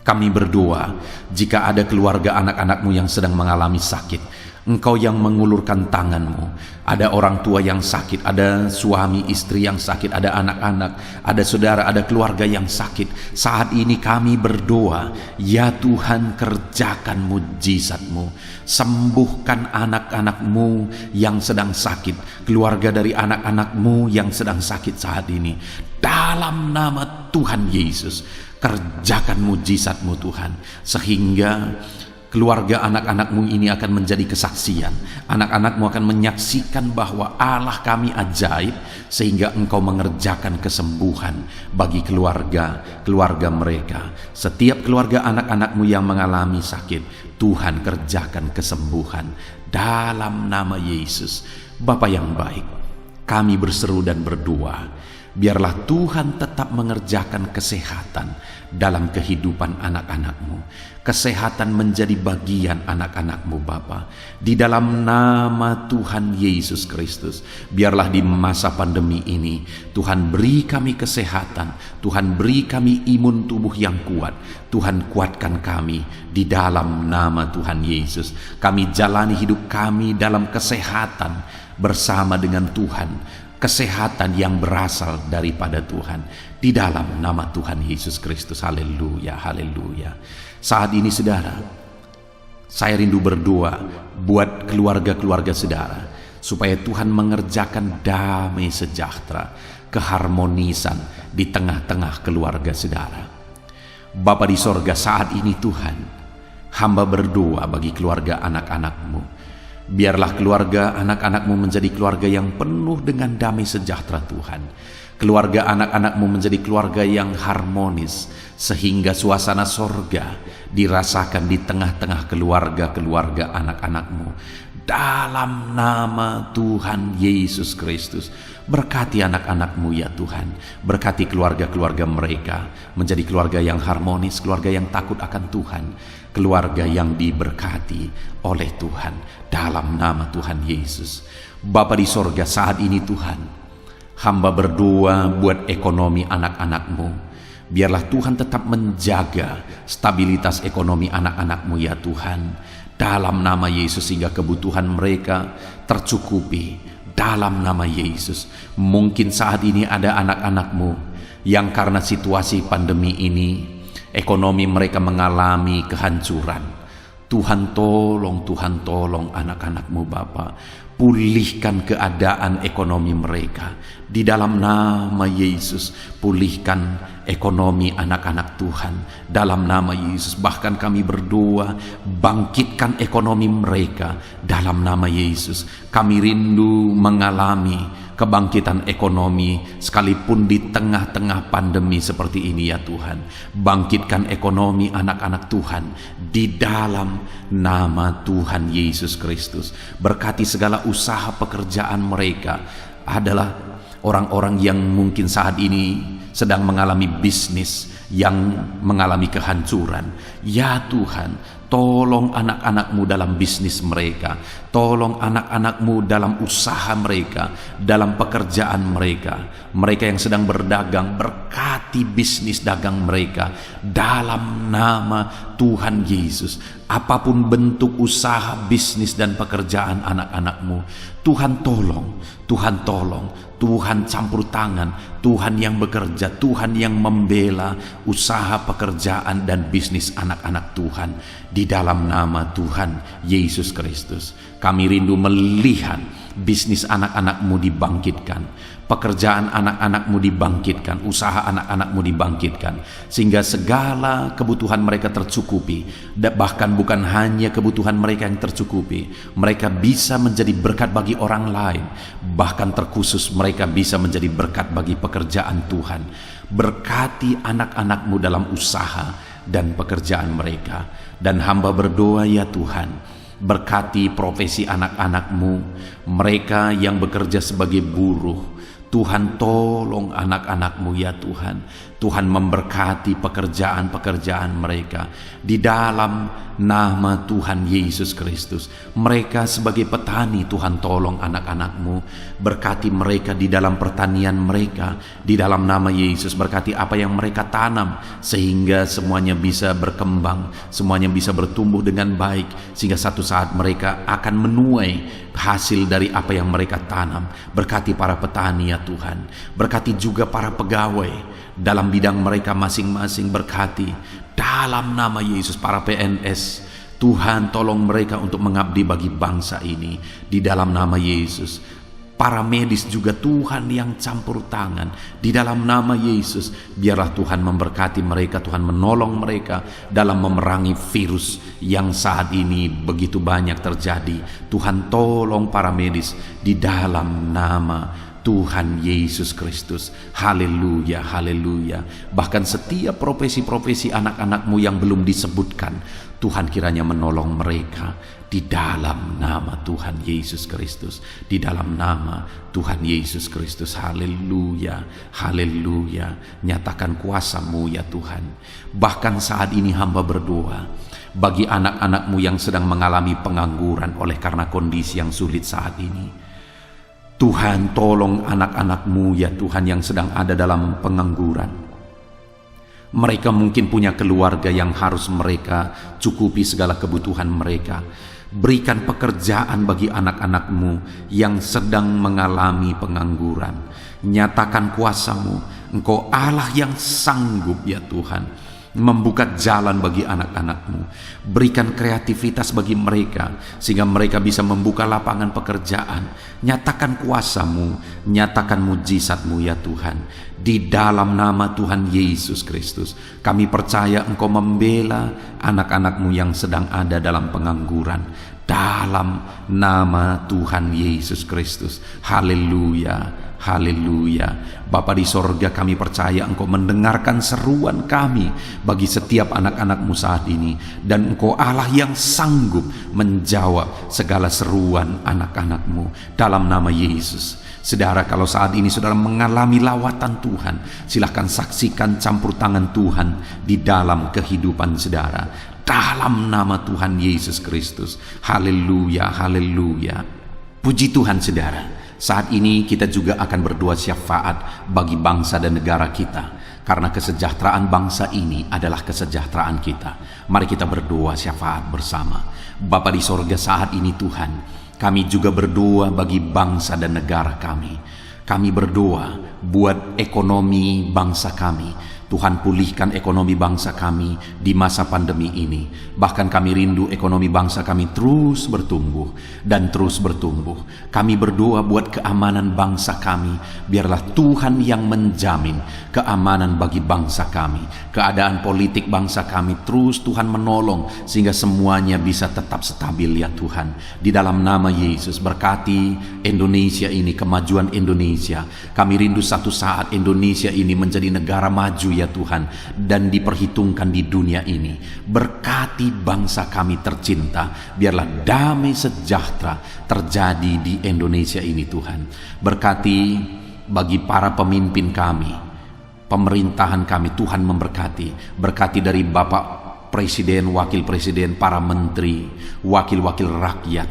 kami berdoa jika ada keluarga anak-anak-Mu yang sedang mengalami sakit. Engkau yang mengulurkan tangan-Mu. Ada orang tua yang sakit, ada suami istri yang sakit, ada anak-anak, ada saudara, ada keluarga yang sakit. Saat ini kami berdoa, ya Tuhan, kerjakan mujizat-Mu. Sembuhkan anak-anak-Mu yang sedang sakit, keluarga dari anak-anak-Mu yang sedang sakit saat ini. Dalam nama Tuhan Yesus, kerjakan mujizat-Mu Tuhan, sehingga keluarga anak-anak-Mu ini akan menjadi kesaksian. Anak-anak-Mu akan menyaksikan bahwa Allah kami ajaib, sehingga Engkau mengerjakan kesembuhan bagi keluarga mereka. Setiap keluarga anak-anak-Mu yang mengalami sakit, Tuhan kerjakan kesembuhan dalam nama Yesus. Bapa yang baik, kami berseru dan berdoa, biarlah Tuhan tetap mengerjakan kesehatan dalam kehidupan anak-anak-Mu. Kesehatan menjadi bagian anak-anak-Mu Bapa. Di dalam nama Tuhan Yesus Kristus, biarlah di masa pandemi ini Tuhan beri kami kesehatan, Tuhan beri kami imun tubuh yang kuat. Tuhan kuatkan kami di dalam nama Tuhan Yesus. Kami jalani hidup kami dalam kesehatan bersama dengan Tuhan. Kesehatan yang berasal daripada Tuhan, di dalam nama Tuhan Yesus Kristus. Haleluya, haleluya. Saat ini saudara, saya rindu berdoa buat keluarga-keluarga saudara, supaya Tuhan mengerjakan damai sejahtera, keharmonisan di tengah-tengah keluarga saudara. Bapa di sorga, saat ini Tuhan, hamba berdoa bagi keluarga anak-anak-Mu. Biarlah keluarga anak-anak-Mu menjadi keluarga yang penuh dengan damai sejahtera Tuhan. Keluarga anak-anak-Mu menjadi keluarga yang harmonis, sehingga suasana sorga dirasakan di tengah-tengah keluarga-keluarga anak-anak-Mu. Dalam nama Tuhan Yesus Kristus, berkati anak-anak-Mu ya Tuhan. Berkati keluarga-keluarga mereka menjadi keluarga yang harmonis, keluarga yang takut akan Tuhan, keluarga yang diberkati oleh Tuhan. Dalam nama Tuhan Yesus. Bapa di sorga, saat ini Tuhan, hamba berdoa buat ekonomi anak-anak-Mu. Biarlah Tuhan tetap menjaga stabilitas ekonomi anak-anak-Mu ya Tuhan. Dalam nama Yesus, sehingga kebutuhan mereka tercukupi. Dalam nama Yesus. Mungkin saat ini ada anak-anak-Mu yang karena situasi pandemi ini, ekonomi mereka mengalami kehancuran. Tuhan tolong anak-anak-Mu Bapa. Pulihkan keadaan ekonomi mereka. Di dalam nama Yesus, pulihkan ekonomi anak-anak Tuhan. Dalam nama Yesus, bahkan kami berdoa, bangkitkan ekonomi mereka. Dalam nama Yesus, kami rindu mengalami kebangkitan ekonomi sekalipun di tengah-tengah pandemi seperti ini ya Tuhan. Bangkitkan ekonomi anak-anak Tuhan di dalam nama Tuhan Yesus Kristus. Berkati segala usaha pekerjaan mereka. Adalah orang-orang yang mungkin saat ini sedang mengalami bisnis yang mengalami kehancuran. Ya Tuhan, tolong anak-anak-Mu dalam bisnis mereka. Tolong anak-anak-Mu dalam usaha mereka, dalam pekerjaan mereka. Mereka yang sedang berdagang, berkati bisnis dagang mereka. Dalam nama Tuhan Yesus. Apapun bentuk usaha, bisnis, dan pekerjaan anak-anak-Mu, Tuhan tolong, Tuhan tolong, Tuhan campur tangan, Tuhan yang bekerja, Tuhan yang membela usaha, pekerjaan, dan bisnis anak-anak Tuhan. Di dalam nama Tuhan Yesus Kristus, kami rindu melihat bisnis anak-anak-Mu dibangkitkan, pekerjaan anak-anak-Mu dibangkitkan, usaha anak-anak-Mu dibangkitkan, sehingga segala kebutuhan mereka tercukupi. Bahkan bukan hanya kebutuhan mereka yang tercukupi, mereka bisa menjadi berkat bagi orang lain. Bahkan terkhusus mereka bisa menjadi berkat bagi pekerjaan Tuhan. Berkati anak-anak-Mu dalam usaha dan pekerjaan mereka. Dan hamba berdoa ya Tuhan, berkati profesi anak-anak-Mu, mereka yang bekerja sebagai buruh. Tuhan tolong anak-anak-Mu ya Tuhan. Tuhan memberkati pekerjaan-pekerjaan mereka. Di dalam nama Tuhan Yesus Kristus. Mereka sebagai petani, Tuhan tolong anak-anak-Mu. Berkati mereka di dalam pertanian mereka. Di dalam nama Yesus, berkati apa yang mereka tanam, sehingga semuanya bisa berkembang, semuanya bisa bertumbuh dengan baik, sehingga satu saat mereka akan menuai hasil dari apa yang mereka tanam. Berkati para petani ya Tuhan. Berkati juga para pegawai dalam bidang mereka masing-masing. Berkati dalam nama Yesus para PNS. Tuhan tolong mereka untuk mengabdi bagi bangsa ini. Di dalam nama Yesus. Para medis juga Tuhan yang campur tangan. Di dalam nama Yesus, biarlah Tuhan memberkati mereka, Tuhan menolong mereka dalam memerangi virus yang saat ini begitu banyak terjadi. Tuhan tolong para medis di dalam nama Tuhan Yesus Kristus. Haleluya, haleluya. Bahkan setiap profesi-profesi anak-anak-Mu yang belum disebutkan, Tuhan kiranya menolong mereka di dalam nama Tuhan Yesus Kristus. Di dalam nama Tuhan Yesus Kristus. Haleluya, haleluya. Nyatakan kuasa-Mu ya Tuhan. Bahkan saat ini hamba berdoa bagi anak-anak-Mu yang sedang mengalami pengangguran oleh karena kondisi yang sulit saat ini. Tuhan tolong anak-anak-Mu ya Tuhan yang sedang ada dalam pengangguran. Mereka mungkin punya keluarga yang harus mereka cukupi segala kebutuhan mereka. Berikan pekerjaan bagi anak-anak-Mu yang sedang mengalami pengangguran. Nyatakan kuasa-Mu. Engkau Allah yang sanggup ya Tuhan. membuka jalan bagi anak-anak-Mu. Berikan kreativitas bagi mereka, sehingga mereka bisa membuka lapangan pekerjaan. Nyatakan kuasa-Mu, nyatakan mujizat-Mu ya Tuhan. Di dalam nama Tuhan Yesus Kristus, kami percaya Engkau membela anak-anak-Mu yang sedang ada dalam pengangguran. Dalam nama Tuhan Yesus Kristus. Haleluya. Haleluya. Bapa di sorga, kami percaya Engkau mendengarkan seruan kami bagi setiap anak-anak-Mu saat ini. Dan Engkau Allah yang sanggup menjawab segala seruan anak-anak-Mu dalam nama Yesus. Saudara, kalau saat ini saudara mengalami lawatan Tuhan, silahkan saksikan campur tangan Tuhan di dalam kehidupan saudara. Dalam nama Tuhan Yesus Kristus. Haleluya, haleluya. Puji Tuhan saudara. Saat ini kita juga akan berdoa syafaat bagi bangsa dan negara kita, karena kesejahteraan bangsa ini adalah kesejahteraan kita. Mari kita berdoa syafaat bersama. Bapa di sorga, saat ini Tuhan, kami juga berdoa bagi bangsa dan negara kami. Kami berdoa buat ekonomi bangsa kami. Tuhan, pulihkan ekonomi bangsa kami di masa pandemi ini. Bahkan kami rindu ekonomi bangsa kami terus bertumbuh dan terus bertumbuh. Kami berdoa buat keamanan bangsa kami. Biarlah Tuhan yang menjamin keamanan bagi bangsa kami. Keadaan politik bangsa kami terus Tuhan menolong, sehingga semuanya bisa tetap stabil ya Tuhan. Di dalam nama Yesus, berkati Indonesia ini, kemajuan Indonesia. Kami rindu satu saat Indonesia ini menjadi negara maju ya Tuhan, dan diperhitungkan di dunia ini. Berkati bangsa kami tercinta, biarlah damai sejahtera terjadi di Indonesia ini Tuhan. Berkati bagi para pemimpin kami, pemerintahan kami, Tuhan memberkati. Berkati dari Bapak Presiden, Wakil Presiden, para menteri, wakil-wakil rakyat,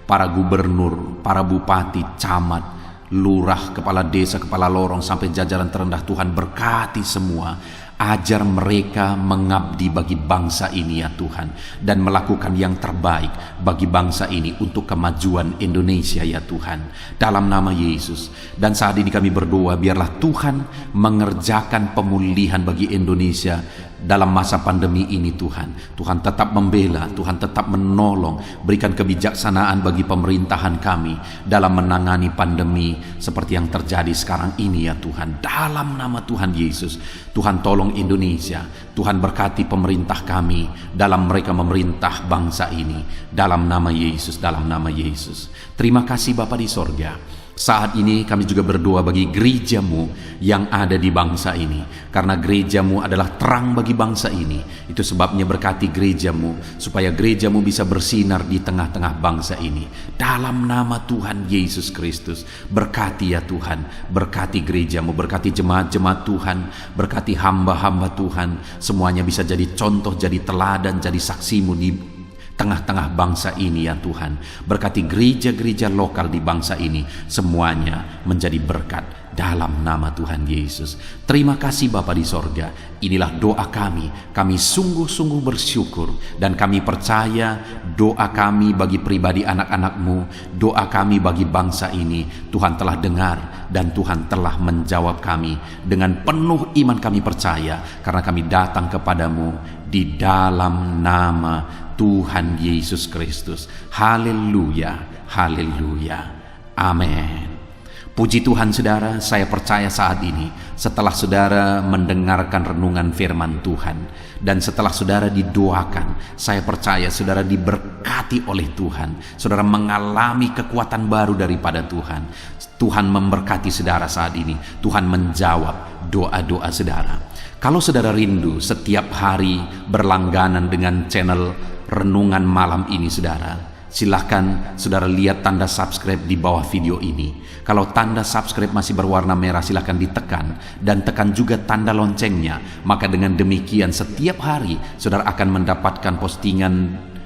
para gubernur, para bupati, camat, lurah, kepala desa, kepala lorong, sampai jajaran terendah. Tuhan berkati semua. Ajar mereka mengabdi bagi bangsa ini ya Tuhan, dan melakukan yang terbaik bagi bangsa ini untuk kemajuan Indonesia ya Tuhan, dalam nama Yesus. Dan saat ini kami berdoa, biarlah Tuhan mengerjakan pemulihan bagi Indonesia dalam masa pandemi ini Tuhan. Tuhan tetap membela, Tuhan tetap menolong. Berikan kebijaksanaan bagi pemerintahan kami dalam menangani pandemi seperti yang terjadi sekarang ini ya Tuhan. Dalam nama Tuhan Yesus, Tuhan tolong Indonesia. Tuhan berkati pemerintah kami dalam mereka memerintah bangsa ini. Dalam nama Yesus, dalam nama Yesus. Terima kasih Bapa di sorga. Saat ini kami juga berdoa bagi gereja-Mu yang ada di bangsa ini, karena gereja-Mu adalah terang bagi bangsa ini. Itu sebabnya berkati gereja-Mu, supaya gereja-Mu bisa bersinar di tengah-tengah bangsa ini. Dalam nama Tuhan Yesus Kristus, berkati ya Tuhan, berkati gereja-Mu, berkati jemaat-jemaat Tuhan, berkati hamba-hamba Tuhan. Semuanya bisa jadi contoh, jadi teladan, jadi saksi-Mu di tengah-tengah bangsa ini ya Tuhan. Berkati gereja-gereja lokal di bangsa ini, semuanya menjadi berkat dalam nama Tuhan Yesus. Terima kasih Bapa di sorga. Inilah doa kami. Kami sungguh-sungguh bersyukur, dan kami percaya doa kami bagi pribadi anak-anak-Mu, doa kami bagi bangsa ini, Tuhan telah dengar dan Tuhan telah menjawab kami. Dengan penuh iman kami percaya, karena kami datang kepadamu di dalam nama Tuhan Yesus Kristus. Haleluya, haleluya, amin. Puji Tuhan saudara, saya percaya saat ini setelah saudara mendengarkan renungan firman Tuhan, dan setelah saudara didoakan, saya percaya saudara diberkati oleh Tuhan. Saudara mengalami kekuatan baru daripada Tuhan. Tuhan memberkati saudara saat ini. Tuhan menjawab doa-doa saudara. Kalau saudara rindu setiap hari berlangganan dengan channel renungan malam ini saudara, silahkan saudara lihat tanda subscribe di bawah video ini. Kalau tanda subscribe masih berwarna merah, silahkan ditekan, dan tekan juga tanda loncengnya. Maka dengan demikian setiap hari saudara akan mendapatkan postingan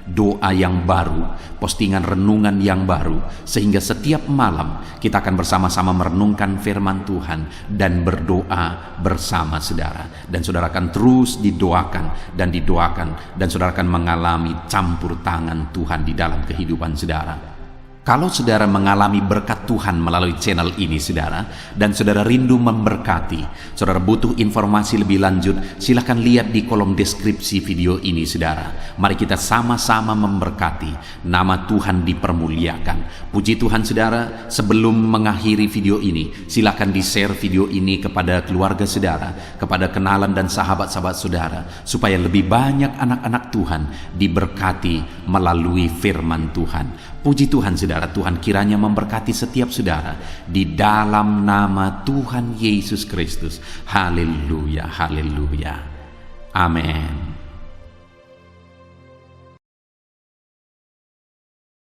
doa yang baru, postingan renungan yang baru, sehingga setiap malam kita akan bersama-sama merenungkan firman Tuhan dan berdoa bersama saudara. Dan saudara akan terus didoakan dan didoakan, dan saudara akan mengalami campur tangan Tuhan di dalam kehidupan saudara. Kalau saudara mengalami berkat Tuhan melalui channel ini saudara, dan saudara rindu memberkati, saudara butuh informasi lebih lanjut, silakan lihat di kolom deskripsi video ini saudara. Mari kita sama-sama memberkati, nama Tuhan dipermuliakan. Puji Tuhan saudara, sebelum mengakhiri video ini, silakan di-share video ini kepada keluarga saudara, kepada kenalan dan sahabat-sahabat saudara, supaya lebih banyak anak-anak Tuhan diberkati melalui firman Tuhan. Puji Tuhan saudara, Tuhan kiranya memberkati setiap saudara di dalam nama Tuhan Yesus Kristus. Haleluya, haleluya. Amin.